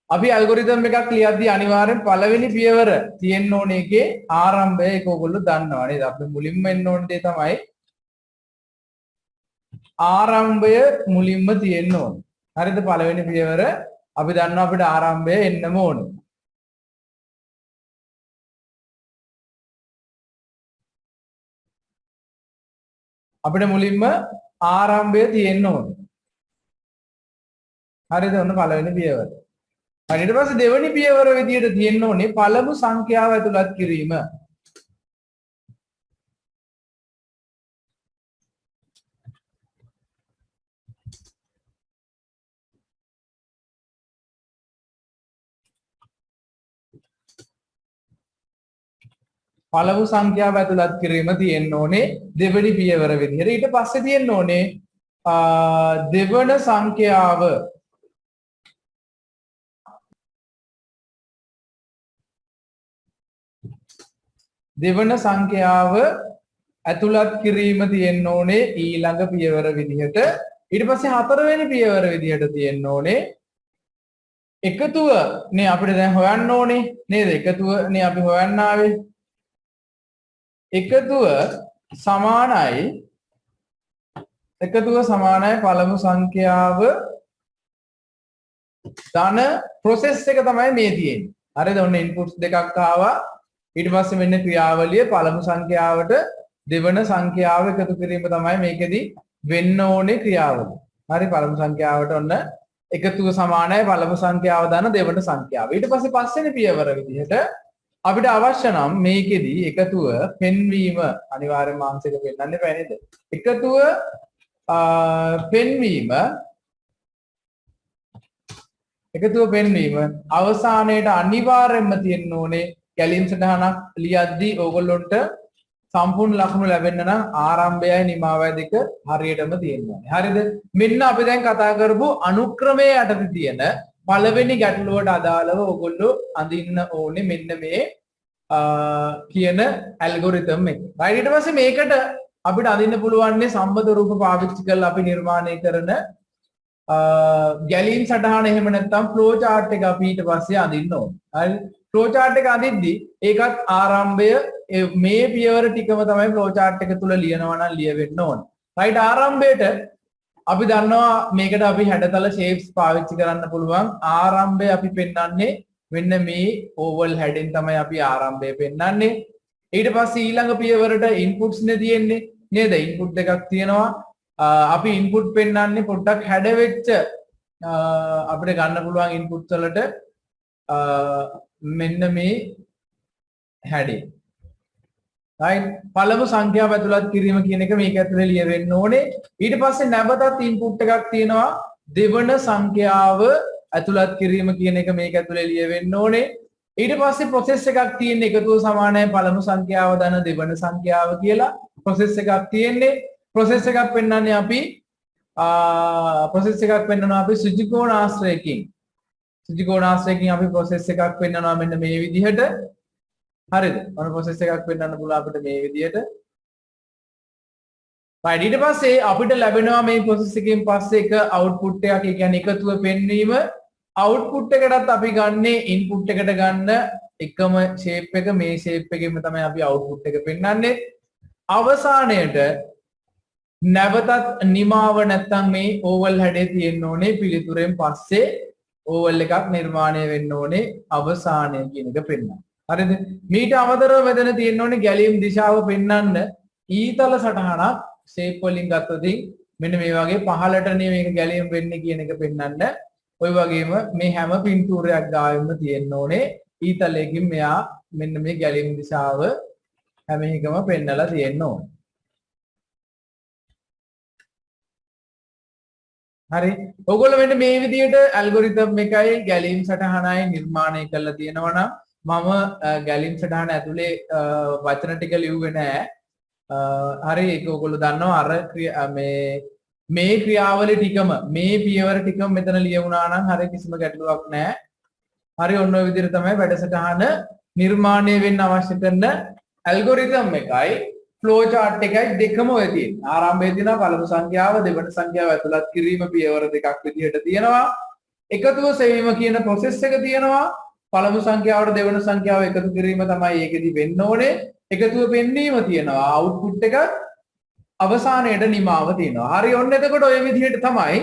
අපි ඇල්ගොරිතම් එකක් ලියද්දී අනිවාර්යෙන් පළවෙනි පියවර තියෙන්න ඕනේ එකේ ආරම්භය ඒක ඔයගොල්ලෝ දන්නවා නේද? අපි මුලින්ම එන්න ඕනේ දේ තමයි ආරම්භය මුලින්ම තියෙන්න ඕනේ. හරිද? පළවෙනි පියවර අපි දන්නවා අපිට ආරම්භය එන්නම ඕනේ. අපිට මුලින්ම ආරම්භය තියෙන්න ඕනේ. හරිද? ඔන්න පළවෙනි පියවර. ඊට පස්සේ දෙවෙනි පියවර විදියට තියෙන්න ඕනේ පළමු සංඛ්‍යාව ඇතුළත් කිරීම. පළමු සංඛ්‍යාව ඇතුළත් කිරීම තියෙන්න ඕනේ දෙවෙනි පියවර විදිහට. ඊට පස්සේ තියෙන්න ඕනේ දෙවන සංඛ්‍යාව ඇතුළත් කිරීම තියෙන්න ඕනේ ඊළඟ පියවර විදිහට. ඊට පස්සේ හතරවෙනි පියවර විදිහට තියෙන්න ඕනේ එකතුව නේ අපිට දැන් හොයන්න ඕනේ නේද? එකතුව නේ අපි හොයන්න ආවේ. එකතුව සමානයි පළමු සංඛ්‍යාව ධන process එක තමයි මේ තියෙන්නේ. හරිද? ඔන්න inputs දෙකක් ආවා. ඊට පස්සේ මෙන්න ක්‍රියාවලිය පළමු සංඛ්‍යාවට දෙවන සංඛ්‍යාව එකතු කිරීම තමයි මේකෙදි වෙන්න ඕනේ ක්‍රියාවලිය. හරි පළමු සංඛ්‍යාවට ඔන්න එකතුව සමානයි පළමු සංඛ්‍යාව ධන දෙවන සංඛ්‍යාව. ඊට පස්සේ පස්වෙනි පියවර විදිහට අපිට අවශ්‍ය නම් මේකෙදි එකතුව පෙන්වීම අනිවාර්යයෙන්ම මානසික පෙන්වන්න බෑ නේද? එකතුව පෙන්වීම අවසානයේට අනිවාර්යයෙන්ම තියෙන්න ඕනේ ගැලීම් සටහනක් ලියද්දී ඕගොල්ලොන්ට සම්පූර්ණ ලකුණු ලැබෙන්න නම් ආරම්භයයි නිමාවයි දෙක හරියටම තියෙන්න ඕනේ. හරිද? මෙන්න අපි දැන් කතා කරපු අනුක්‍රමයේ යටතේ තියෙන පළවෙනි ගැටලුවට අදාළව ඔයගොල්ලෝ අඳින්න ඕනේ මෙන්න මේ කියන ඇල්ගොරිතම් එක. right ඊට පස්සේ මේකට අපිට අඳින්න පුළුවන් සම්බන්ධ රූප පාවිච්චි කරලා අපි නිර්මාණය කරන ගැලීම් සටහන එහෙම නැත්නම් ෆ්ලෝ chart එක අපි ඊට පස්සේ අඳින්න ඕනේ. හරි? ෆ්ලෝ chart එක අඳිද්දි ඒකත් ආරම්භය මේ පියවර ටිකම තමයි ෆ්ලෝ chart එක තුල ලියනවා නම් ලියවෙන්න ඕනේ. right? ආරම්භයට අපි දන්නවා මේකට අපි හැඩතල shapes පාවිච්චි කරන්න පුළුවන්. ආරම්භය අපි පෙන්වන්නේ මෙන්න මේ oval හැඩෙන් තමයි අපි ආරම්භය පෙන්වන්නේ. ඊට පස්සේ ඊළඟ පියවරට inputs නේ තියෙන්නේ නේද? input එකක් තියෙනවා. අපි input පෙන්වන්නේ පොඩ්ඩක් හැඩ වෙච්ච අපිට ගන්න පුළුවන් inputs වලට මෙන්න මේ හැඩේ. right? පළමු සංඛ්‍යාව ඇතුළත් කිරීම කියන එක මේක ඇතුලේ ලියවෙන්න ඕනේ. ඊට පස්සේ නැවතත් input එකක් තියෙනවා දෙවන සංඛ්‍යාව ඇතුළත් කිරීම කියන එක මේක ඇතුලේ ලියවෙන්න ඕනේ. ඊට පස්සේ process එකක් තියෙන එකතුව සමානයි පළමු සංඛ්‍යාව ධන දෙවන සංඛ්‍යාව කියලා process එකක් තියෙන්නේ. process එකක් පෙන්වන්නේ අපි process එකක් පෙන්වනවා අපි සුජිකෝණ ආශ්‍රයකින්. සුජිකෝණ ආශ්‍රයකින් අපි process එකක් පෙන්වනවා මෙන්න මේ විදිහට. හරිද? මොන process එකක් පෙන්වන්න පුළුවන් අපිට මේ විදිහට. right ඊට පස්සේ අපිට ලැබෙනවා මේ process එකෙන් පස්සේ එක output එකක්. ඒ කියන්නේ එකතුව පෙන්වීම output එකටත් අපි ගන්නේ input එකට ගන්න එකම shape එක මේ shape එකෙම තමයි අපි output එක පෙන්වන්නේ. අවසානයේට නැවතත් නිමාව නැත්තම් මේ oval හැඩේ තියෙන්න ඕනේ පිළිතුරෙන් පස්සේ oval එකක් නිර්මාණය වෙන්න ඕනේ අවසානය කියන එක පෙන්වන්න. හරිද? මීට අමතරව මෙතන තියෙන්න ඕනේ ගැලීම් දිශාව පෙන්වන්න ඊතල සටහනක් shape වලින් ගත්තොතින් මෙන්න මේ වගේ පහළටනේ මේක ගැලීම් වෙන්නේ කියන එක පෙන්වන්න. ඔය වගේම මේ හැම පින්තූරයක් ගාවෙම තියෙන්න ඕනේ ඊතලයකින් මෙයා මෙන්න මේ ගැලීම් දිශාව හැම එකම පෙන්නලා තියෙන්න ඕනේ. හරි. ඔයගොල්ලෝ මෙන්න මේ විදිහට ඇල්ගොරිතම් එකයි ගැලීම් සටහනයි නිර්මාණය කරලා තියෙනවා නම් මම ගැලීම් සටහන ඇතුලේ වචන ටික ලිව්වේ නෑ. හරි ඒක ඔයගොල්ලෝ දන්නවා අර මේ ක්‍රියාවලිය ටිකම මේ පියවර ටිකම මෙතන ලියවුණා නම් හරි කිසිම ගැටලුවක් නැහැ. හරි ඔන්න ඔය විදිහට තමයි වැඩසටහන නිර්මාණය වෙන්න අවශ්‍ය කරන ඇල්ගොරිතම් එකයි ෆ්ලෝ chart එකයි දෙකම ඔය තියෙනවා. ආරම්භයේ තියෙනවා පළමු සංඛ්‍යාව දෙවන සංඛ්‍යාව ඇතුළත් කිරීම පියවර දෙකක් විදිහට තියෙනවා. එකතුව සෙවීම කියන process එක තියෙනවා. පළමු සංඛ්‍යාවට දෙවන සංඛ්‍යාව එකතු කිරීම තමයි ඒකෙදි වෙන්න ඕනේ. එකතුව පෙන්වීම තියෙනවා. output එක අවසානයේට නිමාව තියෙනවා. හරි ඔන්න එතකොට ඔය විදිහට තමයි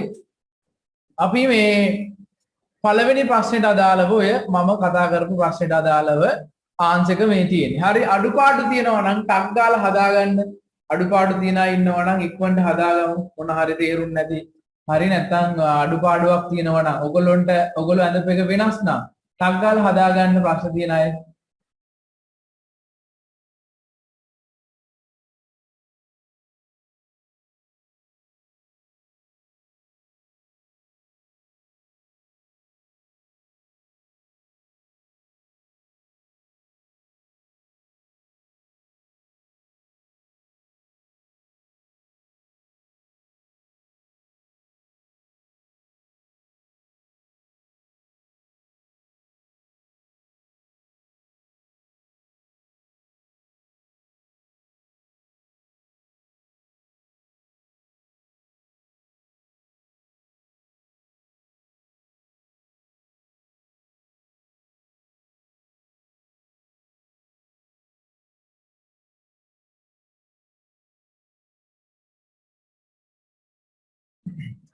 අපි මේ පළවෙනි ප්‍රශ්නෙට අදාළව ඔය මම කතා කරපු ප්‍රශ්නෙට අදාළව ආන්සර් එක මේ තියෙන්නේ. හරි අඩුපාඩු තියෙනවා නම් ටක් ගාලා හදාගන්න. අඩුපාඩු තියනා ඉන්නවා නම් ඉක්මනට හදාගමු. මොන හරි තේරුම් නැති. හරි නැත්නම් අඩුපාඩුවක් තියෙනවා නම් ඔයගොල්ලෝ අඳපු එක වෙනස් නම් ටක් ගාලා හදාගන්න ප්‍රශ්න තියෙන අය.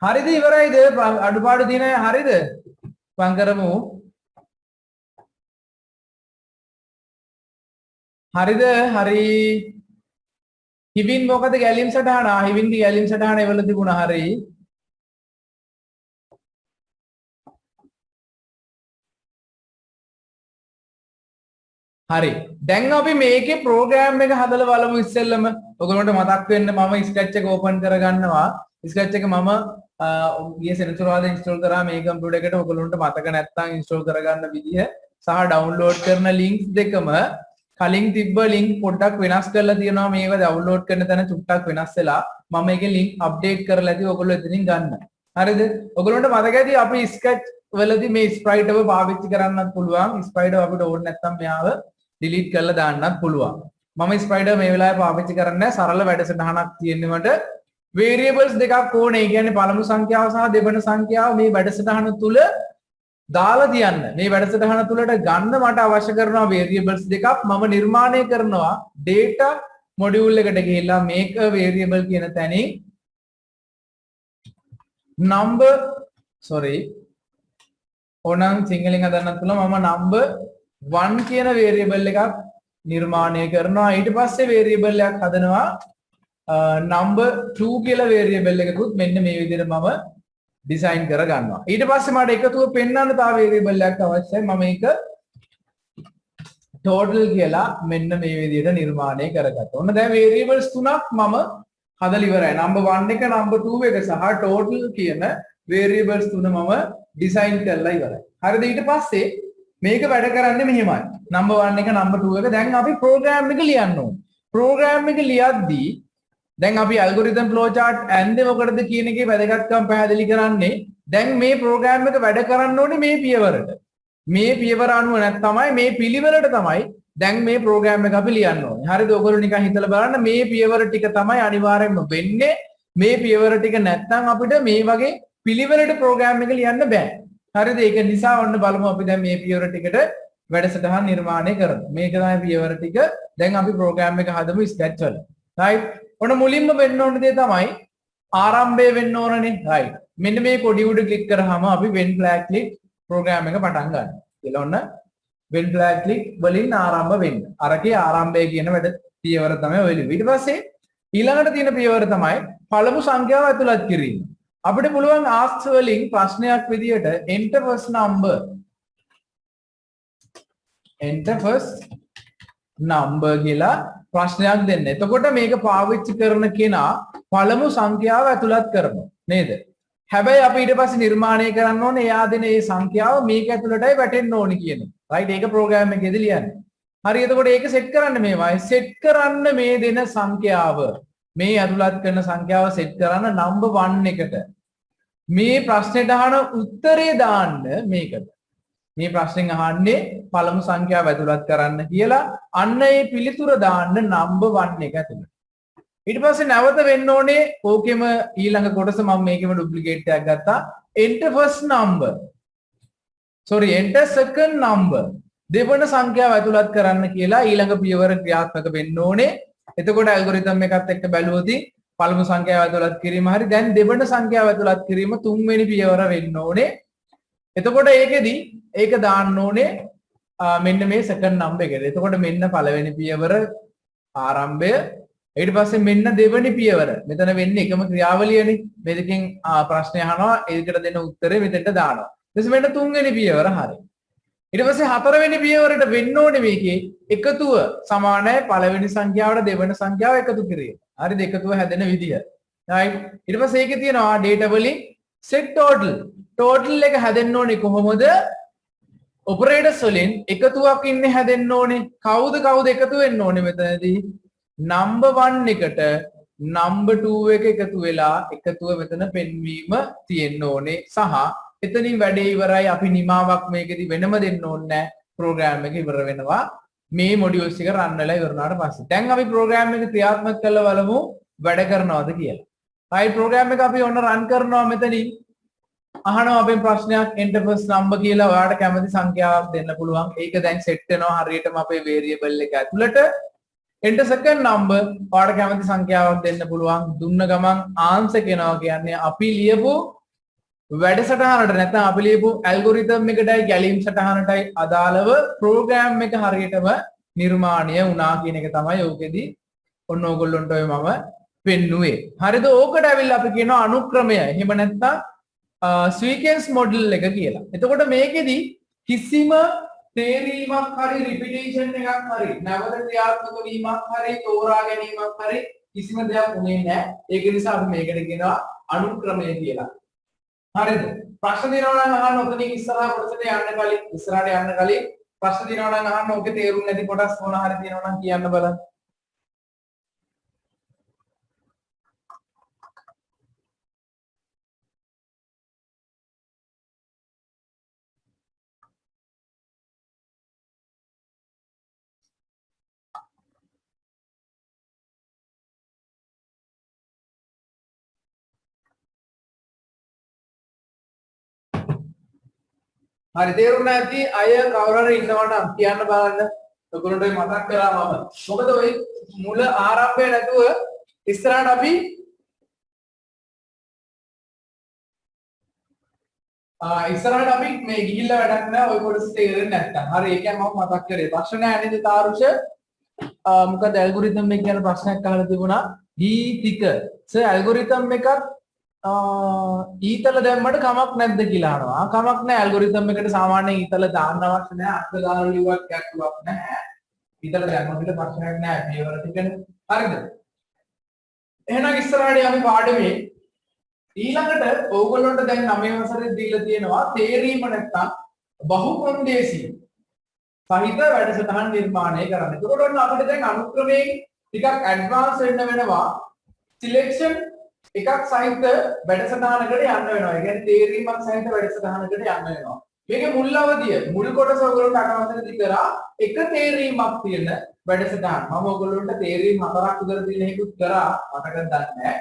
හරිද ඉවරයිද අඩුපාඩු තියෙන අය හරිද වං කරමු හරිද හරි හිවින් මොකද ගැලීම් සටහන හිවින්ගේ ගැලීම් සටහන එවල තිබුණා හරි හරි දැන් අපි මේකේ ප්‍රෝග්‍රෑම් එක හදලා බලමු ඉස්සෙල්ලම ඔයගොල්ලන්ට මතක් වෙන්න මම ස්ක්‍රැච් එක ඕපන් කරගන්නවා ස්ක්‍රැච් එක මම ගිය සෙනසුරාදා ඉන්ස්ටෝල් කරා මේ කම්පියුටර් එකට ඔයගොල්ලන්ට මතක නැත්නම් ඉන්ස්ටෝල් කරගන්න විදිහ සහ ඩවුන්ලෝඩ් කරන ලින්ක්ස් දෙකම කලින් තිබ්බ ලින්ක් පොඩ්ඩක් වෙනස් කරලා තියෙනවා මේක ඩවුන්ලෝඩ් කරන තැන චුට්ටක් වෙනස් වෙලා මම මේකේ ලින්ක් අප්ඩේට් කරලා ඇති ඔයගොල්ලෝ එතනින් ගන්න. හරිද? ඔයගොල්ලන්ට මතක ඇති අපි ස්කැච් වලදී මේ ස්ප්‍රයිට් එක පාවිච්චි කරන්නත් පුළුවන්. ස්ප්‍රයිට් අපිට ඕනේ නැත්නම් මෙයාව ඩිලීට් කරලා දාන්නත් පුළුවන්. මම ස්ප්‍රයිට් මේ වෙලාවේ පාවිච්චි කරන්නේ නැහැ. සරල වැඩසටහනක් තියෙන්නේ මට. variables දෙකක් ඕනේ. ඒ කියන්නේ පළමු සංඛ්‍යාව සහ දෙවන සංඛ්‍යාව මේ වැඩසටහන තුල දාලා තියන්න. මේ වැඩසටහන තුලට ගන්න මට අවශ්‍ය කරනවා variables දෙකක්. මම නිර්මාණය කරනවා data module එකට ගිහිල්ලා make a variable කියන තැනින් number ඕනම් සිංහලෙන් හදන්නත් පුළුවන්. මම number 1 කියන variable එකක් නිර්මාණය කරනවා. ඊට පස්සේ variable එකක් හදනවා number 2 කියලා variable එකකුත් මෙන්න මේ විදිහට මම ඩිසයින් කර ගන්නවා. ඊට පස්සේ මට එකතුව පෙන්වන්න තව variable එකක් අවශ්‍යයි. මම ඒක total කියලා මෙන්න මේ විදිහට නිර්මාණය කරගත්තා. ඔන්න දැන් variables තුනක් මම හදලා ඉවරයි. number 1 එක number 2 එක සහ total කියන variables තුන මම ඩිසයින් කරලා ඉවරයි. හරිද? ඊට පස්සේ මේක වැඩ කරන්නේ මෙහෙමයි. number 1 එක number 2 එක දැන් අපි program එක ලියන්න ඕනේ. program එක ලියද්දී දැන් අපි algorithm flow chart ඇන්දේ මොකටද කියන එකේ වැදගත්කම පැහැදිලි කරන්නේ. දැන් මේ program එක වැඩ කරන්න ඕනේ මේ පියවරට. මේ පියවර අනුව තමයි මේ පිළිවෙලට තමයි දැන් මේ program එක අපි ලියන්න ඕනේ. හරිද? ඔයගොල්ලෝ නිකන් හිතලා බලන්න මේ පියවර ටික තමයි අනිවාර්යයෙන්ම වෙන්නේ. මේ පියවර ටික නැත්නම් අපිට මේ වගේ පිළිවෙලට program එක ලියන්න බෑ. හරිද? ඒක නිසා ඔන්න බලමු අපි දැන් මේ පියවර ටිකට වැඩසටහන් නිර්මාණය කරමු. මේක තමයි පියවර ටික. දැන් අපි program එක හදමු sketch වල. right? ඔන්න මුලින්ම වෙන්න ඕන දේ තමයි ආරම්භය වෙන්න ඕනනේ. right. මෙන්න මේ කොඩි උඩ ක්ලික් කරාම අපි when flag click program එක පටන් ගන්නවා. කියලා ඔන්න when flag click වලින් ආරම්භ වෙන්න. අරකේ ආරම්භය කියන වැඩ පියවර තමයි ඔය ලියුවේ. ඊට පස්සේ ඊළඟට තියෙන පියවර තමයි පළමු සංඛ්‍යාව ඇතුළත් කිරීම. අපිට පුළුවන් ask වලින් ප්‍රශ්නයක් විදියට enter first number කියලා ප්‍රශ්නයක් දෙන්න. එතකොට මේක පාවිච්චි කරන කෙනා පළමු සංඛ්‍යාව ඇතුළත් කරනවා නේද? හැබැයි අපි ඊට පස්සේ නිර්මාණය කරන්න ඕනේ එයා දෙන මේ සංඛ්‍යාව මේක ඇතුළටයි වැටෙන්න ඕනි කියන එක. right? ඒක ප්‍රෝග්‍රෑම් එකේදී ලියන්නේ. හරි එතකොට ඒක සෙට් කරන්න මේවයි. සෙට් කරන්න මේ දෙන සංඛ්‍යාව මේ ඇතුළත් කරන සංඛ්‍යාව සෙට් කරන්න number 1 එකට. මේ ප්‍රශ්නෙට අහන උත්තරේ දාන්න මේකට. මේ ප්‍රශ්නෙන් අහන්නේ පළමු සංඛ්‍යාව ඇතුළත් කරන්න කියලා. අන්න ඒ පිළිතුර දාන්න number 1 එක ඇතුළට. ඊට පස්සේ නැවත වෙන්න ඕනේ ඕකෙම ඊළඟ කොටස මම මේකෙම ඩුප්ලිකේට් එකක් ගත්තා. enter first number. enter second number. දෙවන සංඛ්‍යාව ඇතුළත් කරන්න කියලා ඊළඟ පියවර ක්‍රියාත්මක වෙන්න ඕනේ. එතකොට ඇල්ගොරිතම් එකත් එක්ක බැලුවොත් පළමු සංඛ්‍යාව ඇතුළත් කිරීම හරි දැන් දෙවන සංඛ්‍යාව ඇතුළත් කිරීම තුන්වෙනි පියවර වෙන්න ඕනේ. එතකොට ඒකෙදි ඒක දාන්න ඕනේ මෙන්න මේ second number එකට. එතකොට මෙන්න පළවෙනි පියවර ආරම්භය. ඊට පස්සේ මෙන්න දෙවෙනි පියවර. මෙතන වෙන්නේ එකම ක්‍රියාවලියනේ. මේ දෙකෙන් ප්‍රශ්න අහනවා ඒකට දෙන උත්තරේ මෙතෙන්ට දානවා. ඊට පස්සේ මෙන්න තුන්වෙනි පියවර හරි. ඊට පස්සේ හතරවෙනි පියවරට වෙන්න ඕනේ මේකේ එකතුව සමානයි පළවෙනි සංඛ්‍යාවට දෙවෙනි සංඛ්‍යාව එකතු කිරීම. හරිද? එකතුව හැදෙන විදිය. right? ඊට පස්සේ ඒකේ තියෙනවා data වලින් set total. total එක හැදෙන්න ඕනේ කොහොමද? operators වලින් එකතුවක් ඉන්නේ හැදෙන්න ඕනේ. කවුද එකතු වෙන්න ඕනේ මෙතනදී? number 1 එකට number 2 එක එකතු වෙලා එකතුව මෙතන පෙන්වීම තියෙන්න ඕනේ. සහ එතනින් වැඩේ ඉවරයි. අපි නිමාවක් මේකෙදි වෙනම දෙන්න ඕනේ නැහැ. ප්‍රෝග්‍රෑම් එක ඉවර වෙනවා. මේ මොඩියුල්ස් එක රන් වෙලා ඉවරනාට පස්සේ. දැන් අපි ප්‍රෝග්‍රෑම් එක ක්‍රියාත්මක කරලා බලමු වැඩ කරනවද කියලා. හයි ප්‍රෝග්‍රෑම් එක අපි ඔන්න රන් කරනවා මෙතනින්. අහනවා අපෙන් ප්‍රශ්නයක් enter first number කියලා. ඔයාලට කැමති සංඛ්‍යාවක් දෙන්න පුළුවන්. ඒක දැන් සෙට් වෙනවා හරියටම අපේ variable එක ඇතුළට. enter second number ඔයාලට කැමති සංඛ්‍යාවක් දෙන්න පුළුවන්. දුන්න ගමන් answer කියනවා කියන්නේ අපි ලියපු වැඩසටහනට නැත්නම් අපි ලියපු ඇල්ගොරිතම් එකටයි ගැලීම් සටහනටයි අදාළව ප්‍රෝග්‍රෑම් එක හරියටම නිර්මාණය වුණා කියන එක තමයි ඕකෙදි ඔන්න ඕගොල්ලන්ට ඔය මම පෙන්නුවේ. හරිද? ඕකට ඇවිල්ලා අපි කියනවා අනුක්‍රමය. එහෙම නැත්නම් සීක්වෙන්ස් මොඩල් එක කියලා. එතකොට මේකෙදි කිසිම තේරීමක් හරි රිපිටේෂන් එකක් හරි නැවත ක්‍රියාත්මක වීමක් හරි තෝරා ගැනීමක් හරි කිසිම දෙයක් උනේ නැහැ. ඒක නිසා අපි මේකට කියනවා අනුක්‍රමය කියලා. හරිද? ප්‍රශ්න දිනවනම් අහන්න ඔතනින් ඉස්සරහට යන්න කලින් ප්‍රශ්න දිනවනම් අහන්න ඕකේ තේරුම් නැති කොටස් මොන හරි තියෙනවා නම් කියන්න බලන්න. හරි තේරුම් නැති අය කවුරු හරි ඉන්නවා නම් කියන්න බලන්න. ඔයගොල්ලන්ට මතක් කරා මම. මොකද ඔය මුල ආරම්භය නැතුව ඉස්සරහට අපි ඉස්සරහට අපි මේ ගිහිල්ලා වැඩක් නැහැ ඔය කොටස තේරෙන්නේ නැත්නම්. හරි ඒ කියන්නේ මම මතක් කරේ. ප්‍රශ්න නැහැ නේද තාරුෂ? මොකද ඇල්ගොරිතම් එක ගැන ප්‍රශ්නයක් අහලා තිබුණා. ඊතික. සර් ඇල්ගොරිතම් එකත් ඊතල දැම්මට කමක් නැද්ද කියලා අහනවා. කමක් නැහැ ඇල්ගොරිතම් එකට සාමාන්‍යයෙන් ඊතල දාන්න අවශ්‍ය නැහැ. අර්ථ දාන ලියුවක් ගැටලුවක් නැහැ. ඊතල දැම්මොත් ප්‍රශ්නයක් නැහැ. පියවර ටිකනේ. හරිද? එහෙනම් ඉස්සරහට අපි පාඩමේ ඊළඟට ඕගොල්ලන්ට දැන් 9 වසරේ දීලා තියෙනවා තේරීම නැත්තම් බහුකොන්දේසී සහිත වැඩසටහන් නිර්මාණය කරන්න. ඒකට ඔන්න අපිට දැන් අනුක්‍රමයෙන් ටිකක් ඇඩ්වාන්ස් වෙන්න වෙනවා. සිලෙක්ෂන් එකක් සහිත වැඩසටහනකට යන්න වෙනවා. ඒ කියන්නේ තේරීමක් සහිත වැඩසටහනකට යන්න වෙනවා. මේකේ මුල් අවධිය මුල් කොටස ඔයගොල්ලන්ට අටවසරේදී කරා එක තේරීමක් තියෙන වැඩසටහන. මම ඔයගොල්ලන්ට තේරීම් 4ක් විතර තියෙන එකකුත් කරා මතකද දන්නේ නැහැ.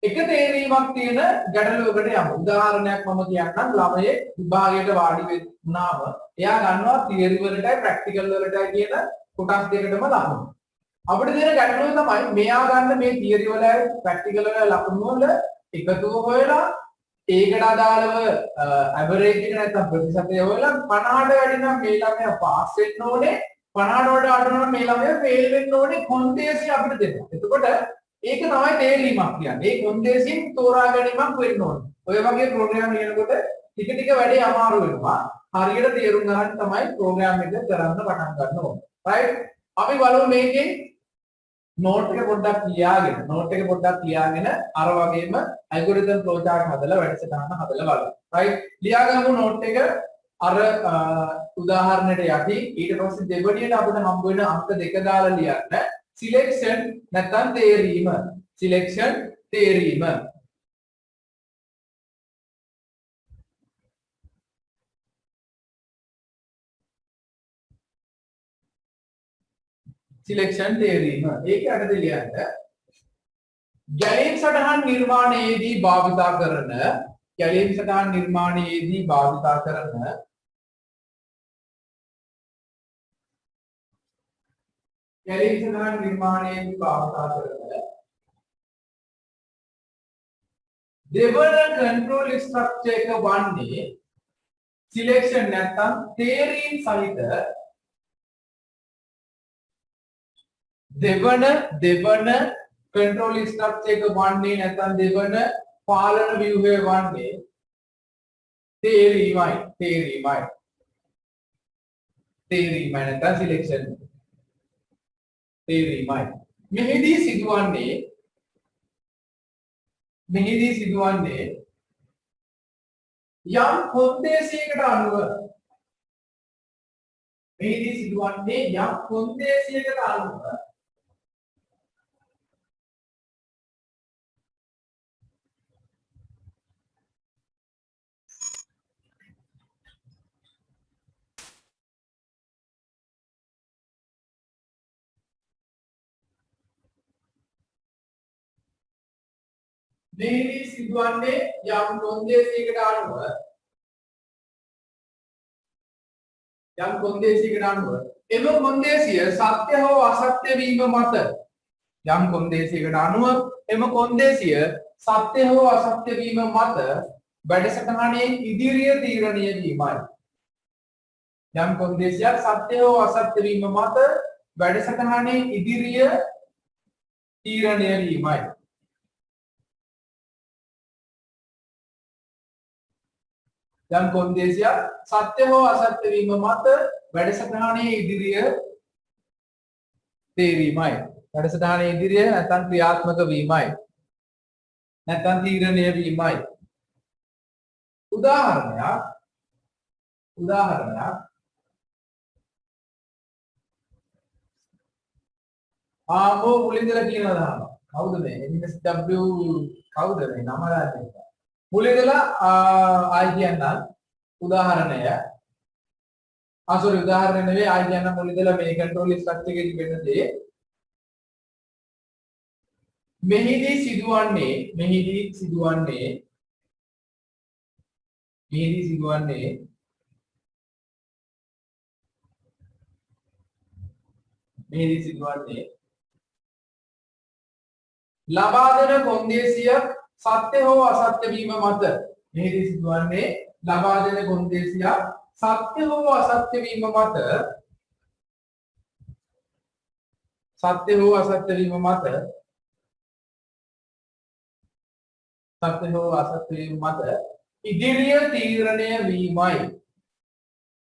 එක තේරීමක් තියෙන ගැටලුවකට යමු. උදාහරණයක් මම කියන්නම්. ළමයේ විභාගයට වාඩි වෙනාම එයා ගන්නවා තියරි වලටයි ප්‍රැක්ටිකල් වලටයි කියන කොටස් දෙකටම ලකුණු. අපිට දෙන ගැටලුව තමයි මෙයා ගන්න මේ තියරි වලයි ප්‍රැක්ටිකල් වල ලකුණු වල එකතුව හොයලා ඒකට අදාළව ඇවරේජ් එක නැත්නම් ප්‍රතිශතය හොයලා 50ට වැඩි නම් මේ ළමයා පාස් වෙන්න ඕනේ 50ට වඩා අඩු නම් මේ ළමයා ෆේල් වෙන්න ඕනේ කොන්දේසි අපිට දෙනවා. එතකොට ඒක තමයි තේරීමක් කියන්නේ. ඒ කොන්දේසියෙන් තෝරා ගැනීමක් වෙන්න ඕනේ. ඔය වගේ ප්‍රෝග්‍රෑම් ලියනකොට ටික ටික වැඩේ අමාරු වෙනවා. හරියට තේරුම් ගන්න තමයි ප්‍රෝග්‍රෑම් එක කරන්න පටන් ගන්න ඕනේ. රයිට්? අපි බලමු මේකේ නෝට් එක පොඩ්ඩක් ලියාගෙන අර වගේම ඇල්ගොරිතම් ෆ්ලෝ chart හදලා වැඩසටහන හදලා බලමු. රයිට්? ලියාගමු නෝට් එක අර උදාහරණයට යටි. ඊට පස්සේ දෙවෙනියට අපිට හම්බ වෙන අංක දෙක දාලා ලියන්න. සිලෙක්ෂන් නැත්නම් තේරීම. සිලෙක්ෂන් තේරීම. සිලෙක්ෂන් තේරීම. ඒක යටතේ ලියන්න. ගැලීම් සටහන් නිර්මාණයේදී භාවිතා කරන ගැලීම් සටහන් නිර්මාණයේදී භාවිතා කරන ගැලීම් සටහන් නිර්මාණයේදී භාවිතා කරන දෙවන කන්ට්‍රෝල් ස්ට්‍රක්චර් එක වන්නේ සිලෙක්ෂන් නැත්නම් තේරීම් සහිත දෙවන කන්ට්‍රෝල් ස්ට්‍රක්චර් එක වන්නේ නැත්නම් දෙවන පාලන ව්‍යුහය වන්නේ තේරීමයි නැත්නම් සිලෙක්ෂන් තේරීමයි. මෙහිදී සිදුවන්නේ යම් කොන්දේසියකට අනුව එම කොන්දේසිය සත්‍ය හෝ අසත්‍ය වීම මත වැඩසටහනේ ඉදිරිය තීරණය වීමයි. යම් කොන්දේසියක් සත්‍ය හෝ අසත්‍ය වීම මත වැඩසටහනේ ඉදිරිය තීරණය වීමයි. යම් කොන්දේසියක් සත්‍ය හෝ අසත්‍ය වීම මත වැඩසටහනේ ඉදිරිය තේරීමයි. වැඩසටහනේ ඉදිරිය නැත්නම් ක්‍රියාත්මක වීමයි. නැත්නම් තීරණය වීමයි. උදාහරණයක් ආමෝ මුලින්දලා කියනවා දානවා. කවුද මේ? MSW කවුද මේ? නම දාන්නේ. මුලින්දලා ආයි කියන්න උදාහරණය. sorry උදාහරණය නෙවෙයි ආයි කියන්න මුලින්දලා මේ control structure එකේ තිබෙන දේ. මෙහිදී සිදුවන්නේ ලබා දෙන කොන්දේසිය සත්‍ය හෝ අසත්‍ය වීම මත මෙහිදී සිදුවන්නේ ලබා දෙන කොන්දේසිය සත්‍ය හෝ අසත්‍ය වීම මත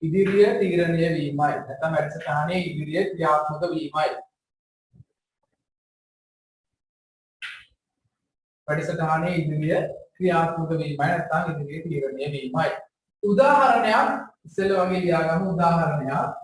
ඉදිරිය තීරණය වීමයි නැත්නම් වැඩසටහනේ ඉදිරිය ක්‍රියාත්මක වීමයි නැත්නම් ඉදිරිය තීරණය වීමයි උදාහරණයක් ඉස්සෙල්ලා වගේ ලියාගමු උදාහරණයක්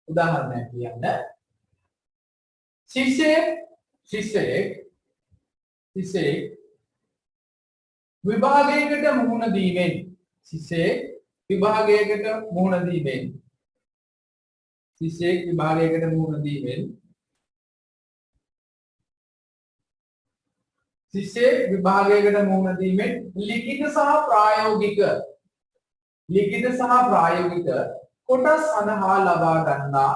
උදාහරණයක් කියන්න ශිෂ්‍යයෙක් විභාගයකට මුහුණ දීමෙන් ලිඛිත සහ ප්‍රායෝගික කොටස් සඳහා ලබා ගන්නා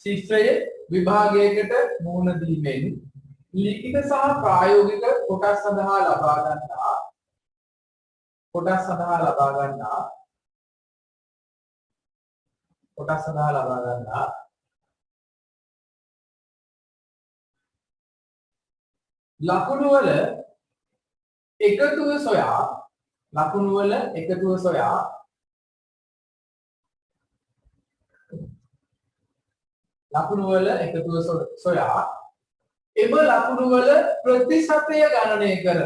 ශිෂ්‍යය විභාගයකට මුහුණ දීමෙන් ලිඛිත සහ ප්‍රායෝගික කොටස් සඳහා ලබා ගන්නා ලකුණු වල එකතුව සොයා එම ලකුණු වල ප්‍රතිශතය ගණනය කර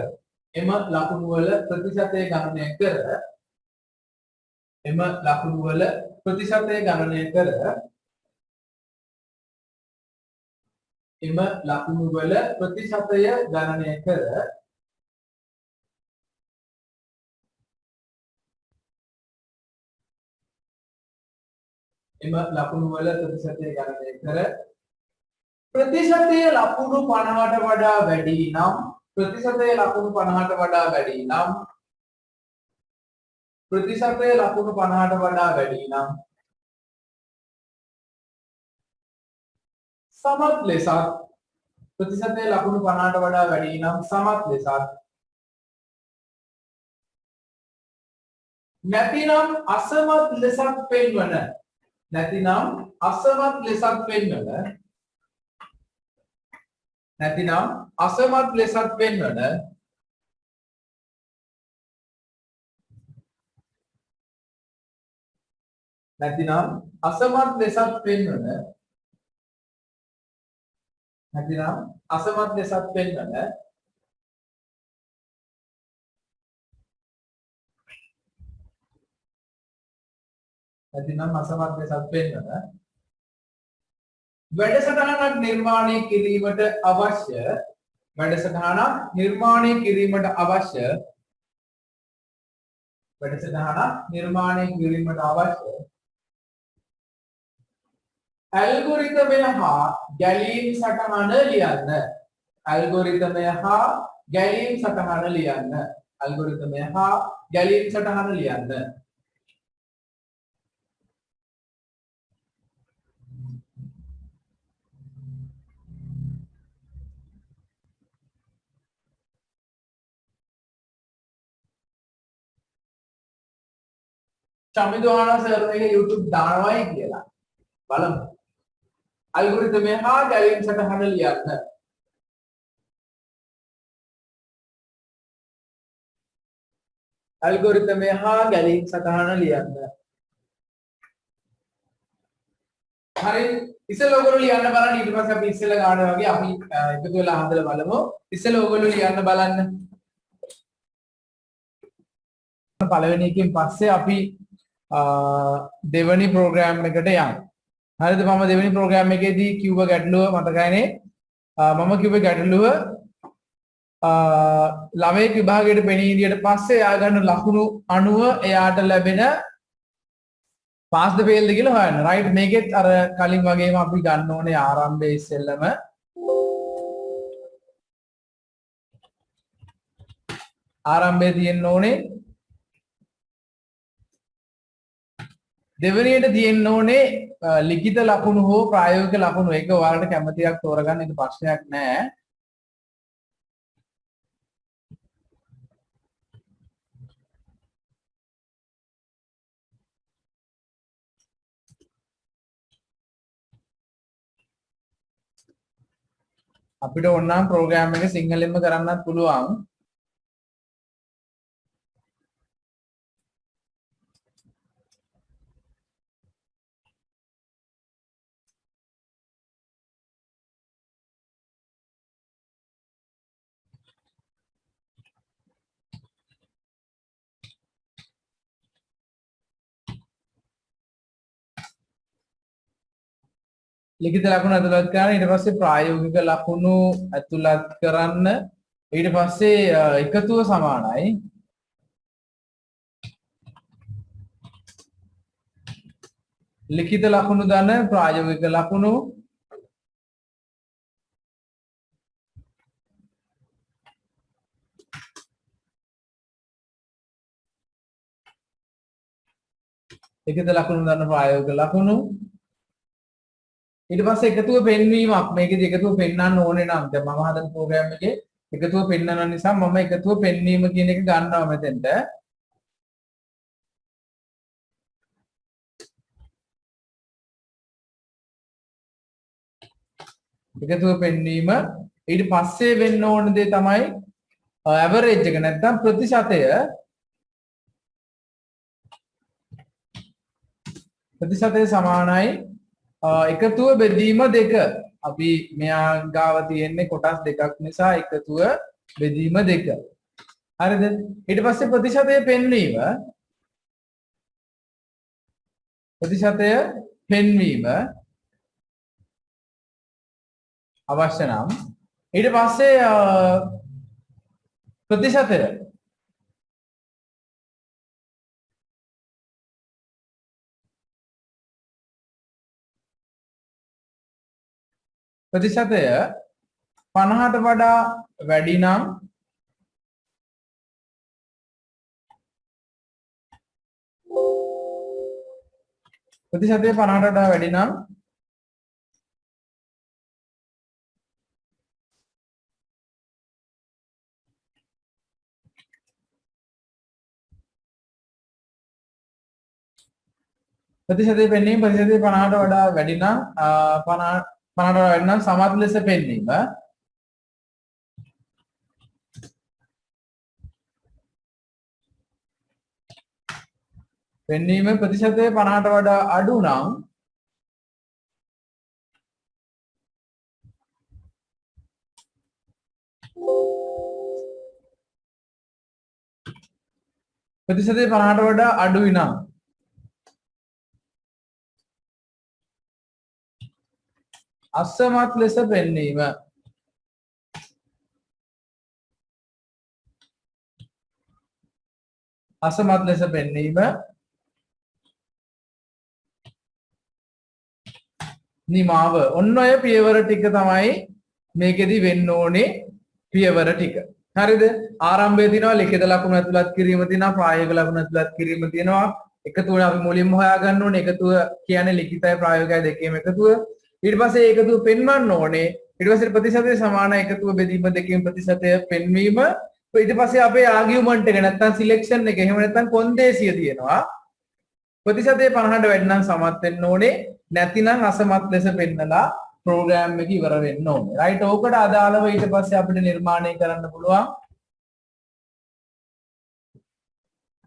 ප්‍රතිශතය ලකුණු 50ට වඩා වැඩි නම් සමත් ලෙසත් නැතිනම් අසමත් ලෙසත් පෙන්වන වැඩසටහනක් නිර්මාණය කිරීමට අවශ්‍ය ඇල්ගොරිතමය හා ගැලීම් සටහන ලියන්න ඇල්ගොරිතමය හා ගැලීම් සටහන ලියන්න. ඇල්ගොරිතමය හා ගැලීම් සටහන ලියන්න. චමිදෝහන සර් මේක YouTube දානවයි කියලා. බලමු. ඇල්ගොරිතමය හා ගැලීම් සටහන ලියන්න. ඇල්ගොරිතමය හා ගැලීම් සටහන ලියන්න. හරි ඉස්සෙල්ලා ඔයගොල්ලෝ ලියන්න බලන්න ඊට පස්සේ අපි ඉස්සෙල්ලා ගන්න වගේ අපි එකතු වෙලා හදලා බලමු. ඉස්සෙල්ලා ඔයගොල්ලෝ ලියන්න බලන්න. පළවෙනි එකකින් පස්සේ අපි දෙවෙනි ප්‍රෝග්‍රෑම් එකට යන්න. හරිද? මම දෙවෙනි ප්‍රෝග්‍රෑම් එකේදී කිව්ව ගැටලුව මතකයිනේ? මම කිව්වේ ගැටලුව ළමයෙක් විභාගයට පෙනී හිටියට පස්සේ එයා ගන්න ලකුණු අනුව එයාට ලැබෙන පාස්ද ෆේල්ද කියලා හොයන්න. රයිට් මේකෙත් අර කලින් වගේම අපි ගන්න ඕනේ ආරම්භයේ ඉස්සෙල්ලම ආරම්භයේ තියෙන්න ඕනේ දෙවෙනියට තියෙන්න ඕනේ ලිඛිත ලකුණු හෝ ප්‍රායෝගික ලකුණු. ඒක ඔයාලට කැමතියක් තෝරගන්න එක ප්‍රශ්නයක් නෑ. අපිට ඕනනම් ප්‍රෝග්‍රෑම් එක සිංහලෙන්ම කරන්නත් පුළුවන්. ලිඛිත ලකුණු ඇතුළත් කරන්න ඊට පස්සේ ප්‍රායෝගික ලකුණු ඇතුළත් කරන්න ඊට පස්සේ එකතුව සමානයි ලිඛිත ලකුණු ධන ප්‍රායෝගික ලකුණු ලිඛිත ලකුණු ධන ප්‍රායෝගික ලකුණු ඊට පස්සේ එකතුව පෙන්වීමක්. මේකේදී එකතුව පෙන්වන්න ඕනේ නම් දැන් මම හදන ප්‍රෝග්‍රෑම් එකේ එකතුව පෙන්වන නිසා මම එකතුව පෙන්වීම කියන එක ගන්නවා මෙතෙන්ට. එකතුව පෙන්වීම ඊට පස්සේ වෙන්න ඕන දේ තමයි ඇවරේජ් එක නැත්නම් ප්‍රතිශතය. ප්‍රතිශතය සමානයි එකතුව බෙදීම 2. අපි මෙයා ගාව තියෙන්නේ කොටස් දෙකක් නිසා එකතුව බෙදීම 2. හරිද? ඊට පස්සේ ප්‍රතිශතය පෙන්වීම අවශ්‍ය නම් ඊට පස්සේ ප්‍රතිශතය ප්‍රතිශතය 50ට වඩා වැඩි නම් ප්‍රතිශතය 50ට වඩා වැඩි නම් ප්‍රතිශතය පෙන්වීම ප්‍රතිශතය 50ට වඩා වැඩි නම් 50ට වැඩි නම් සමත් ලෙස පෙන්වීම ප්‍රතිශතය 50ට වඩා අඩු නම් ප්‍රතිශතය 50ට වඩා අඩුයි නම් අසමත් ලෙස පෙන්වීම අසමත් ලෙස පෙන්වීම නිමාව. ඔන්න ඔය පියවර ටික තමයි මේකෙදි වෙන්න ඕනේ පියවර ටික. හරිද? ආරම්භයේ තියෙනවා ලිඛිත ලකුණු ඇතුළත් කිරීම තියෙනවා ප්‍රායෝගික ලකුණු ඇතුළත් කිරීම තියෙනවා. එකතුව අපි මුලින්ම හොයාගන්න ඕනේ. එකතුව කියන්නේ ලිඛිතයි ප්‍රායෝගිකයි දෙකේම එකතුව. ඊට පස්සේ එකතුව පෙන්වන්න ඕනේ. ඊට පස්සේ ප්‍රතිශතය සමාන එකතුව බෙදීම දෙකේම ප්‍රතිශතය පෙන්වීම. ඊට පස්සේ අපේ ආගියුමන්ට් එක නැත්තම් සිලෙක්ෂන් එක එහෙම නැත්තම් කොන්දේසිය තියෙනවා. ප්‍රතිශතය 50ට වැඩි නම් සමත් වෙන්න ඕනේ. නැතිනම් අසමත් ලෙස පෙන්නලා ප්‍රෝග්‍රෑම් එක ඉවර වෙන්න ඕනේ. රයිට්. ඕකට අදාළව ඊට පස්සේ අපිට නිර්මාණය කරන්න පුළුවන්.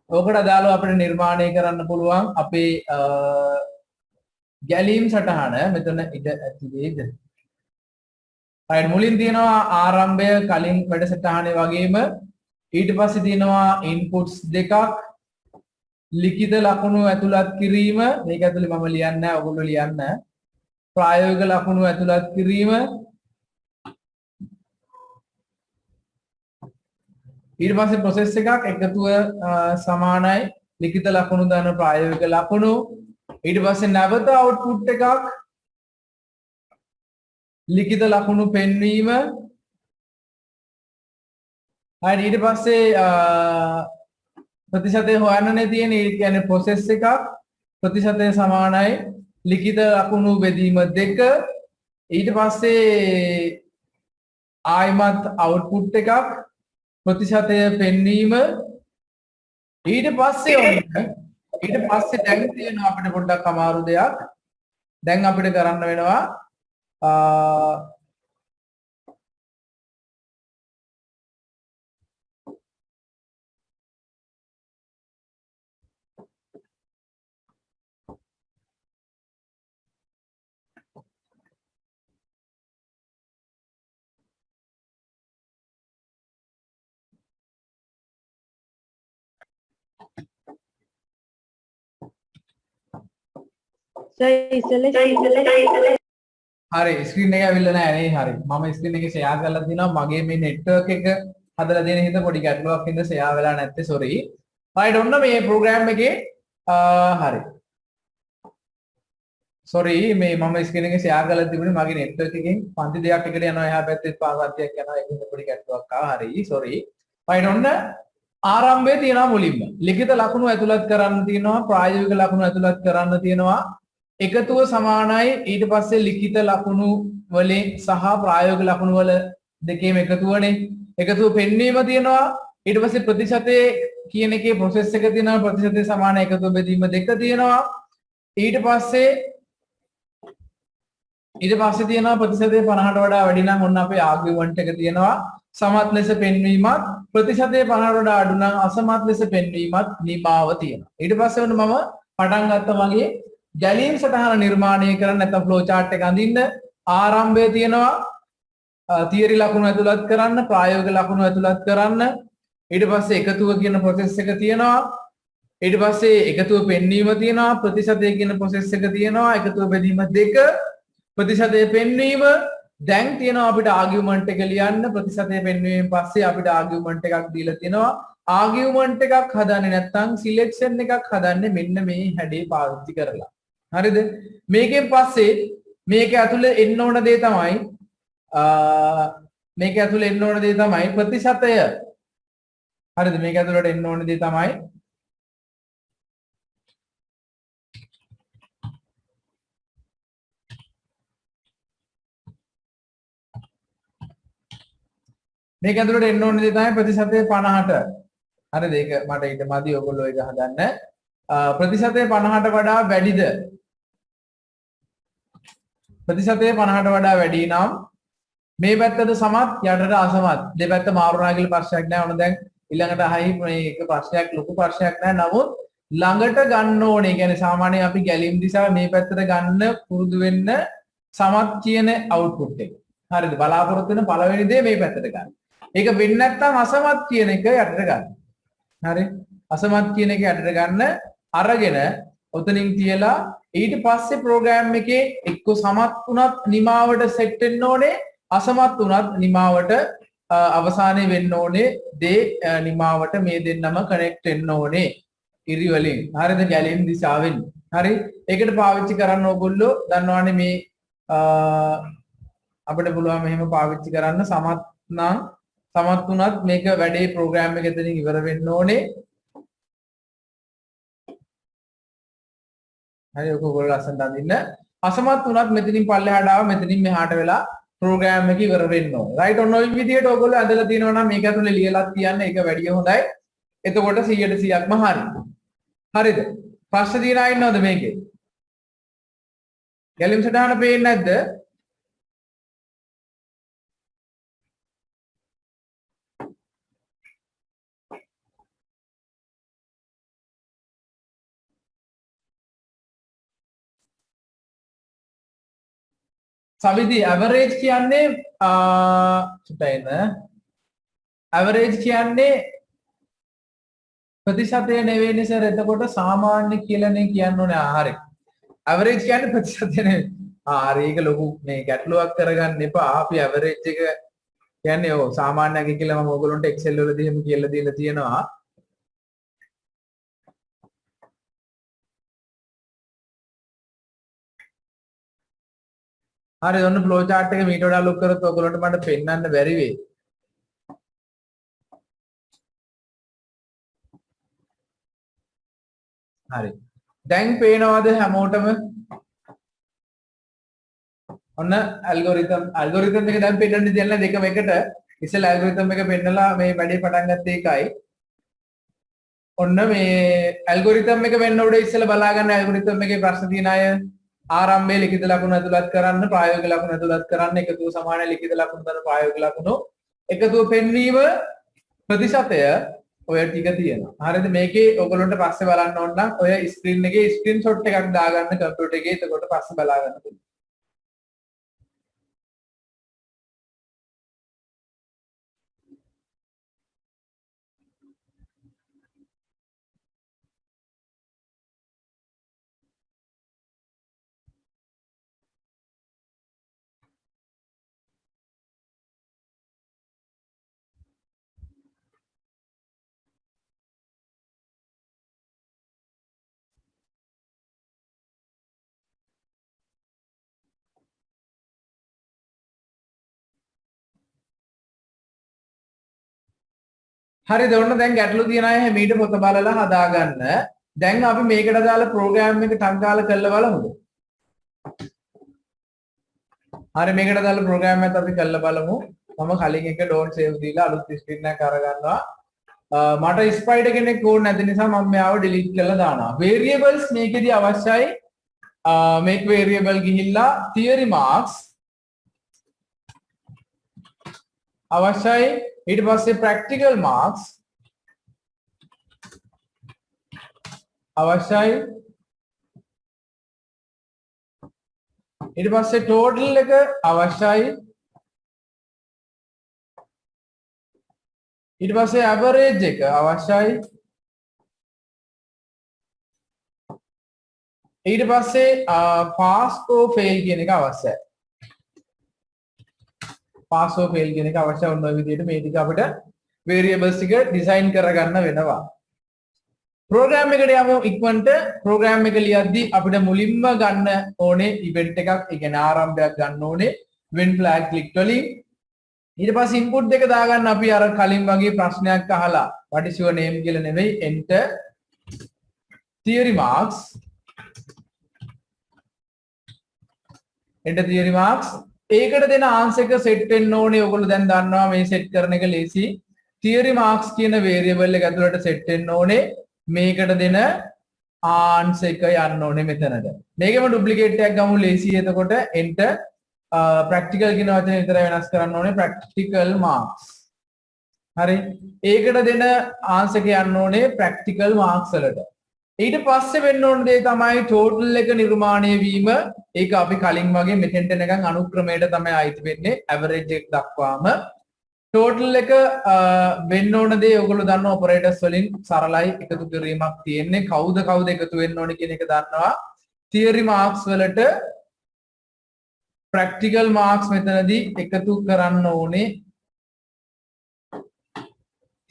ඕකට අදාළව අපිට නිර්මාණය කරන්න පුළුවන් අපේ ගැලීම් සටහන මෙතන ඉඳ ඇති වේද? රයිට්. මුලින් තියෙනවා ආරම්භය කලින් වැඩසටහනේ වගේම ඊට පස්සේ තියෙනවා ඉන්පුට්ස් දෙකක් ලිඛිත ලකුණු ඇතුළත් කිරීම මේක ඇතුලේ මම ලියන්නේ නැහැ ඔයගොල්ලෝ ලියන්න ප්‍රායෝගික ලකුණු ඇතුළත් කිරීම ඊට පස්සේ process එකක් එකතුව සමානයි ලිඛිත ලකුණු දාන ප්‍රායෝගික ලකුණු ඊට පස්සේ නැවත output එකක් ලිඛිත ලකුණු පෙන්වීම හරි ඊට පස්සේ ප්‍රතිශතය හොයන්නනේ තියෙන්නේ ඒ කියන්නේ process එකක් ප්‍රතිශතය සමානයි ලිඛිත ලකුණු බෙදීම දෙක ඊට පස්සේ ආයිමත් output එකක් ප්‍රතිශතය පෙන්වීම ඊට පස්සේ දැන් තියෙනවා අපිට පොඩ්ඩක් අමාරු දෙයක් දැන් අපිට කරන්න වෙනවා හරි ස්ක්‍රීන් එක ඇවිල්ලා නැහැ නේ හරි මම ස්ක්‍රීන් එකේ ෂෙයා කරලා තිනවා මගේ මේ නෙට්වර්ක් එක හදලා දෙන හින්දා පොඩි ගැටලුවක් හින්දා ෂෙයා වෙලා නැත්තේ සෝරි රයිට් ඔන්න මේ ප්‍රෝග්‍රෑම් එකේ හරි සෝරි මේ මම ස්ක්‍රීන් එකේ ෂෙයා කරලා තිබුණේ මගේ නෙට්වර්ක් එකෙන් පන්ති දෙකක් එකට යනවා එහා පැත්තේ පාවත්තියක් යනවා ඒකෙන් පොඩි ගැටලුවක් ආවා හරි සෝරි රයිට් ඔන්න ආරම්භයේ තියෙනවා මුලින්ම ලිඛිත ලකුණු ඇතුළත් කරන්න තියෙනවා ප්‍රායෝගික ලකුණු ඇතුළත් කරන්න තියෙනවා එකතුව සමානයි ඊට පස්සේ ලිඛිත ලකුණු වලින් සහ ප්‍රායෝගික ලකුණු වල දෙකේම එකතුවනේ එකතුව පෙන්වීම තියෙනවා ඊට පස්සේ ප්‍රතිශතයේ කියන එකේ process එක තියෙනවා ප්‍රතිශතය සමාන එකතුව බෙදීම දෙක තියෙනවා ඊට පස්සේ තියෙනවා ප්‍රතිශතය 50ට වඩා වැඩි නම් ඔන්න අපේ ආගියුමන්ට් එක තියෙනවා සමත් ලෙස පෙන්වීමත් ප්‍රතිශතය 50ට වඩා අඩු නම් අසමත් ලෙස පෙන්වීමත් නිමාව තියෙනවා ඊට පස්සේ ඔන්න මම පටන් ගත්තා මගේ ගැලීම් සටහන නිර්මාණය කරන්න නැත්නම් ෆ්ලෝ chart එක අඳින්න ආරම්භය තියෙනවා තියරි ලකුණු ඇතුළත් කරන්න ප්‍රායෝගික ලකුණු ඇතුළත් කරන්න ඊට පස්සේ එකතුව කියන process එක තියෙනවා ඊට පස්සේ එකතුව පෙන්වීම තියෙනවා ප්‍රතිශතය කියන process එක තියෙනවා එකතුව බෙදීම දෙක ප්‍රතිශතය පෙන්වීම දැන් තියෙනවා අපිට ආගියුමන්ට් එක ලියන්න ප්‍රතිශතය පෙන්වීමෙන් පස්සේ අපිට ආගියුමන්ට් එකක් දීලා තියෙනවා ආගියුමන්ට් එකක් හදන්නේ නැත්නම් සිලෙක්ෂන් එකක් හදන්නේ මෙන්න මේ හැඩේ පාවිච්චි කරලා හරිද මේකෙන් පස්සේ මේක ඇතුලේ එන්න ඕන දේ තමයි ප්‍රතිශතය හරිද මේක ඇතුලට එන්න ඕන දේ තමයි මේක ඇතුලට එන්න ඕන දේ තමයි ප්‍රතිශතය 50ට හරිද ඒක මට ඊට මදි ඔයගොල්ලෝ ඒක හදන්න ප්‍රතිශතය 50ට වඩා වැඩිද ප්‍රතිශතය 50ට වඩා වැඩි නම් මේ පැත්තද සමත් යටට අසමත් දෙපැත්ත මාරුනා කියලා ප්‍රශ්නයක් නැහැ ඕන දැන් ඊළඟට අහයි මේක ප්‍රශ්නයක් ලොකු ප්‍රශ්නයක් නැහැ නමුත් ළඟට ගන්න ඕනේ කියන්නේ සාමාන්‍යයෙන් අපි ගැලීම් දිශාව මේ පැත්තට ගන්න පුරුදු වෙන්න සමත් කියන අවුට්පුට් එක හරිද බලාපොරොත්තු වෙන පළවෙනි දේ මේ පැත්තට ගන්න ඒක වෙන්නේ නැත්නම් අසමත් කියන එක යටට ගන්න හරි අසමත් කියන එක යටට ගන්න අරගෙන ඔතනින් තියලා ඊට පස්සේ ප්‍රෝග්‍රෑම් එකේ එක්ක සමත් වුණත් නිමාවට සෙට් වෙන්න ඕනේ අසමත් වුණත් නිමාවට අවසානයේ වෙන්න ඕනේ දේ නිමාවට මේ දෙන්නම කනෙක්ට් වෙන්න ඕනේ ඉරි වලින් හරිද ගැලීම් දිශාවෙන් හරි ඒකට පාවිච්චි කරන්න ඕගොල්ලෝ දන්නවනේ මේ අපිට පුළුවන් මෙහෙම පාවිච්චි කරන්න සමත් වුණත් මේක වැඩේ ප්‍රෝග්‍රෑම් එක එතනින් ඉවර වෙන්න ඕනේ. හරි ඔක ඔයගොල්ලෝ ලස්සනට අඳින්න. අසමත් වුණත් මෙතනින් පල්ලෙහාට ආව මෙතනින් මෙහාට වෙලා ප්‍රෝග්‍රෑම් එක ඉවර වෙන්න ඕනේ. රයිට් ඔන්න ඔය විදිහට ඔයගොල්ලෝ ඇදලා තියෙනවා නම් මේක ඇතුලේ ලියලා තියන්න ඒක වැඩිය හොඳයි. එතකොට 100%ක්ම හරි. හරිද? ප්‍රශ්න තියනා ඉන්නවද මේකේ? ගැලීම් සටහන පේන්නේ නැද්ද? සවිදි ඇවරේජ් කියන්නේ චුට්ටයින ඇවරේජ් කියන්නේ ප්‍රතිශතය නෙවෙයිනේ සර් එතකොට සාමාන්‍ය කියලානේ කියන්න ඕනේ හරි ඇවරේජ් කියන්නේ ප්‍රතිශතය නෙවෙයි හරි ඒක ලොකු මේ ගැටලුවක් කරගන්න එපා අපි ඇවරේජ් එක කියන්නේ ඔව් සාමාන්‍යයෙන් කියලා මම ඔයගොල්ලන්ට එක්සෙල් වලදී එහෙම කියලා දීලා තියෙනවා හරි ඔන්න ෆ්ලෝ chart එක මීට වඩා ලොක් කරොත් ඔයගොල්ලන්ට මට පෙන්වන්න බැරි වෙයි. හරි. දැන් පේනවද හැමෝටම? ඔන්න ඇල්ගොරිතම් එක දැන් පෙන්වන්න දෙන්න දෙකම එකට. ඉස්සෙල්ලා ඇල්ගොරිතම් එක පෙන්නලා මේ වැඩේ පටන් ගත්ත එකයි. ඔන්න මේ ඇල්ගොරිතම් එක වෙන්න උඩ ඉස්සෙල්ලා බලා ගන්න ඇල්ගොරිතම් එකේ ප්‍රශ්න තියෙන අය ආරම්භයේ ලිඛිත ලකුණු ඇතුළත් කරන්න ප්‍රායෝගික ලකුණු ඇතුළත් කරන්න එකතුව සමාන ලිඛිත ලකුණු තර ප්‍රායෝගික ලකුණු එකතුව පෙන්වීම ප්‍රතිශතය ඔය ටික තියෙනවා. හරිද? මේකේ ඔයගොල්ලන්ට පස්සේ බලන්න ඕන නම් ඔය ස්ක්‍රීන් එකේ ස්ක්‍රීන්ෂොට් එකක් දාගන්න කම්පියුටර් එකේ එතකොට පස්සේ බලා ගන්න පුළුවන්. හරිද ඔන්න දැන් ගැටලු තියන අය හැමීට පොත බලලා හදාගන්න. දැන් අපි මේකට දාලා ප්‍රෝග්‍රෑම් එක ටක් ගාලා කරලා බලමුද? හරි මේකට දාලා ප්‍රෝග්‍රෑම් එකත් අපි කරලා බලමු. මම කලින් එක don't save දීලා අලුත් ස්ක්‍රීන් එකක් අරගන්නවා. මට ස්පයිඩර් කෙනෙක් ඕනේ නැති නිසා මම මෙයාව delete කරලා දානවා. variables මේකෙදි අවශ්‍යයි. make variable ගිහිල්ලා theory marks අවශ්‍යයි. ඊට පස්සේ practical marks අවශ්‍යයි ඊට පස්සේ total එක අවශ්‍යයි ඊට පස්සේ average එක අවශ්‍යයි ඊට පස්සේ pass or fail කියන එක අවශ්‍යයි pass or fail කියන එක අවශ්‍ය වුණ විදිහට මේ ටික අපිට variables ටික design කරගන්න වෙනවා. program එකට යමු ඉක්මනට program එක ලියද්දි අපිට මුලින්ම ගන්න ඕනේ event එකක් ඒ කියන්නේ ආරම්භයක් ගන්න ඕනේ when flag click වලින් ඊට පස්සේ input දෙක දාගන්න අපි අර කලින් වගේ ප්‍රශ්නයක් අහලා what is your name කියලා නෙවෙයි enter theory marks enter theory marks ඒකට දෙන ආන්සර් එක සෙට් වෙන්න ඕනේ. ඔයගොල්ලෝ දැන් දන්නවා මේ සෙට් කරන එක ලේසි. theory marks කියන variable එක ඇතුළට සෙට් වෙන්න ඕනේ. මේකට දෙන ආන්සර් එක යන්න ඕනේ මෙතනට. මේකෙම ඩුප්ලිකේට් එකක් ගමු ලේසි. එතකොට enter practical කියන වචනේ විතර වෙනස් කරන්න ඕනේ practical marks. හරි. ඒකට දෙන ආන්සර් එක යන්න ඕනේ practical marks වලට. ඊට පස්සේ වෙන්න ඕන දේ තමයි total එක නිර්මාණය වීම. ඒක අපි කලින් වගේ මෙතෙන්ට නිකන් අනුක්‍රමයට තමයි අයිති වෙන්නේ average එක දක්වාම. total එක වෙන්න ඕන දේ ඔයගොල්ලෝ දන්න operators වලින් සරලයි එකතු කිරීමක් තියෙන්නේ. කවුද එකතු වෙන්න ඕනේ කියන එක දන්නවා. theory marks වලට practical marks මෙතනදී එකතු කරන්න ඕනේ.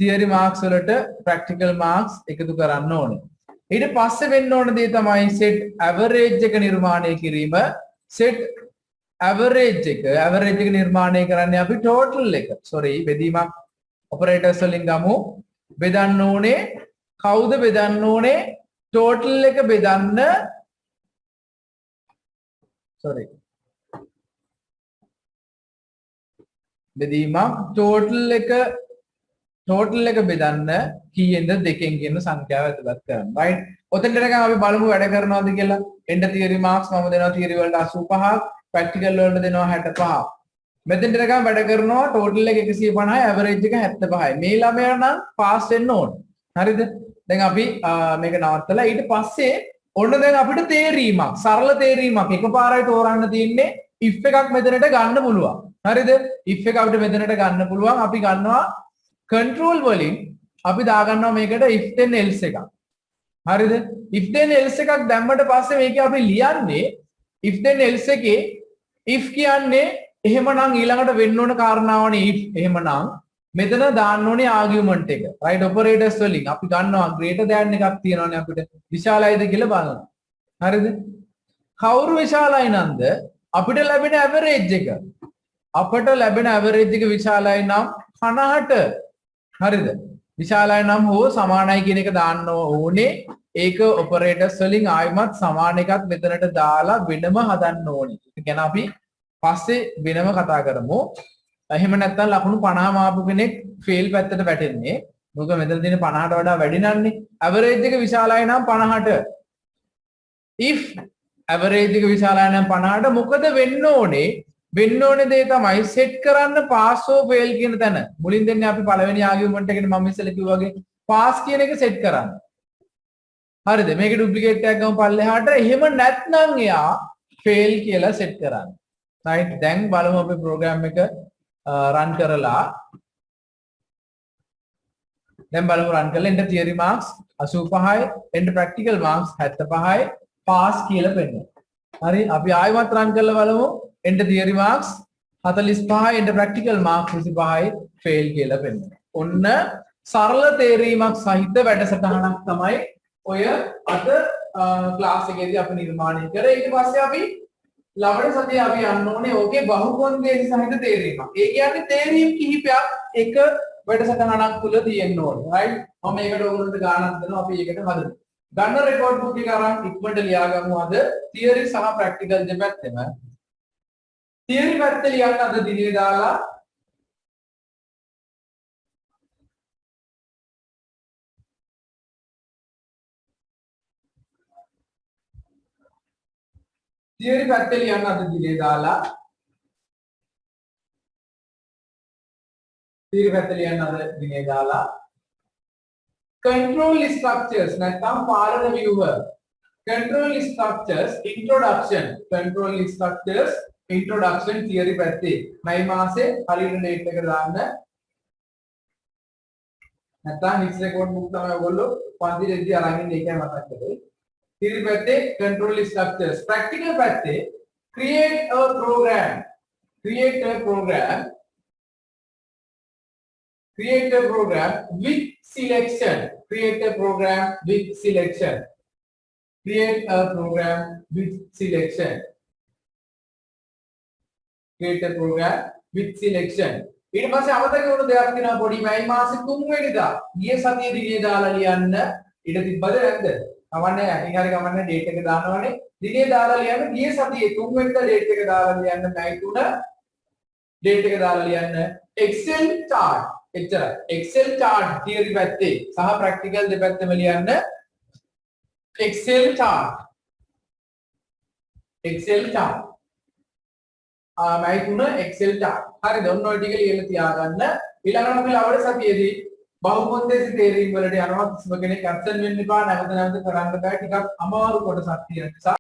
theory marks වලට practical marks එකතු කරන්න ඕනේ. ඊට පස්සේ වෙන්න ඕන දේ තමයි set average එක නිර්මාණය කිරීම. set average එක නිර්මාණය කරන්නේ අපි total එක. sorry බෙදීමක් operators වලින් ගමු. බෙදන්න ඕනේ කවුද බෙදන්න ඕනේ total එක බෙදන්න sorry බෙදීමක් total එක බෙදන්න කීයෙන්ද දෙකෙන් කියන සංඛ්‍යාව ඇතුළත් කරන්න right ඔතෙන්ට එනකම් අපි බලමු වැඩ කරනවද කියලා end theory marks මම දෙනවා theory වලට 85ක් practical වලට දෙනවා 65ක් මෙතෙන්ට එනකම් වැඩ කරනවා total එක 150යි average එක 75යි මේ ළමයා නම් pass වෙන්න ඕන හරිද දැන් අපි මේක නවත්තලා ඊට පස්සේ ඔන්න දැන් අපිට තේරීමක් සරල තේරීමක් එකපාරයි තෝරන්න තියෙන්නේ if එකක් මෙතනට ගන්න පුළුවන් හරිද if එක අපිට මෙතනට ගන්න පුළුවන් අපි ගන්නවා control වලින් අපි දාගන්නවා මේකට if then else එකක් හරිද if then else එකක් දැම්මට පස්සේ මේකේ අපි ලියන්නේ if then else එකේ if කියන්නේ එහෙමනම් ඊළඟට වෙන්න ඕන කාරණාවනේ if එහෙමනම් මෙතන දාන්න ඕනේ ආගියුමන්ට් එක right operators වලින් අපි ගන්නවා greater than එකක් තියෙනවානේ අපිට විශාලයිද කියලා බලනවා හරිද කවුරු විශාලයි නන්ද අපිට ලැබෙන average එක අපට ලැබෙන average එක විශාලයි නම් 50ට හරිද විශාලයි නම් හෝ සමානයි කියන එක දාන්න ඕනේ ඒක operators වලින් ආයිමත් සමාන එකක් මෙතනට දාලා වෙනම හදන්න ඕනේ ඒ කියන්නේ අපි පස්සේ වෙනම කතා කරමු එහෙම නැත්නම් ලකුණු 50 මාපු කෙනෙක් ෆේල් පැත්තට වැටෙන්නේ මොකද මෙතන තියෙන 50ට වඩා වැඩි නන්නේ ඇවරේජ් එක විශාලයි නම් 50ට if ඇවරේජ් එක විශාලයි නම් 50ට මොකද වෙන්න ඕනේ දේ තමයි සෙට් කරන්න පාස් හෝ ෆේල් කියන තැන මුලින් දෙන්නේ අපි පළවෙනි ආගියුමන්ට් එකනේ මම ඉස්සෙල්ලා කිව්වා වගේ පාස් කියන එක සෙට් කරන්න හරිද මේක ඩුප්ලිකේට් එකක් ගමු පල්ලෙහාට එහෙම නැත්නම් එයා ෆේල් කියලා සෙට් කරන්න right දැන් බලමු අපි ප්‍රෝග්‍රෑම් එක run කරලා දැන් බලමු run කරලා end theory marks 85යි end practical marks 75යි pass කියලා පෙන්නනවා. හරි අපි ආයෙමත් run කරලා බලමු end theory marks 45යි end practical marks 25යි fail කියලා පෙන්නනවා. ඔන්න සරල තේරීමක් සහිත වැඩසටහනක් තමයි ඔය අද ක්ලාස් එකේදී අපි නිර්මාණය කරේ. ඊට පස්සේ අපි ලබන සතියේ අපි යන්න ඕනේ ඕකේ බහුකොන්දේශ සහිත තේරීමක්. ඒ කියන්නේ තේරීම් කිහිපයක් එක වැඩසටහනක් තුල තියෙන්න ඕනේ. right? මම මේකට ඔයගොල්ලන්ට ගානක් දෙනවා අපි ඒකට හදමු. ගන්න රෙකෝඩ් බුක් එක අරන් ඉක්මනට ලියාගමු අද තියරි සහ ප්‍රැක්ටිකල් දෙපැත්තෙම. තියරි පැත්ත ලියන්න අද දිනේ දාලා theory පැත්තේ ලියන්න අද දිනේ දාලා theory පැත්තේ ලියන්න අද දිනේ දාලා control structures නැත්නම් පාලන ව්‍යුහ control structures introduction theory පැත්තේ මේ මාසේ හරියට date එක දාන්න නැත්නම් next record book තමයි ඔයගොල්ලෝ පන්ති දෙකදී අරන් ඉන්නේ ඒකයි මතක් කරේ theory පැත්තේ control structures practical පැත්තේ create a program with selection create a program with selection ඊට පස්සේ අමතක වුණු දෙයක් තියෙනවා පොඩි මේ මාසේ 3 වෙනිදා ගිය සතියේ දිනේ දාලා ලියන්න ඊට තිබ්බද නැද්ද කවන්නේ ඇකින් හරි කවන්නේ ඩේට් එක දානවනේ දිනේ දාලා ලියන්න ගිය සතියේ 3 වෙනිදා ඩේට් එක දාලා ලියන්න මේ තුන ඩේට් එක දාලා ලියන්න Excel chart එච්චරයි Excel chart theory පැත්තේ සහ practical දෙපැත්තම ලියන්න Excel chart මේ තුන Excel chart හරිද ඔන්න ඔය ටික ලියලා තියාගන්න ඊළඟට අපි ලවඩ සතියේදී බහුකොන්දේශ තේරීම් වලට යනවා කිසිම කෙනෙක් ඇබ්සන්ට් වෙන්න එපා නැවත කරන්න බෑ ටිකක් අමාරු කොටසක් තියෙන නිසා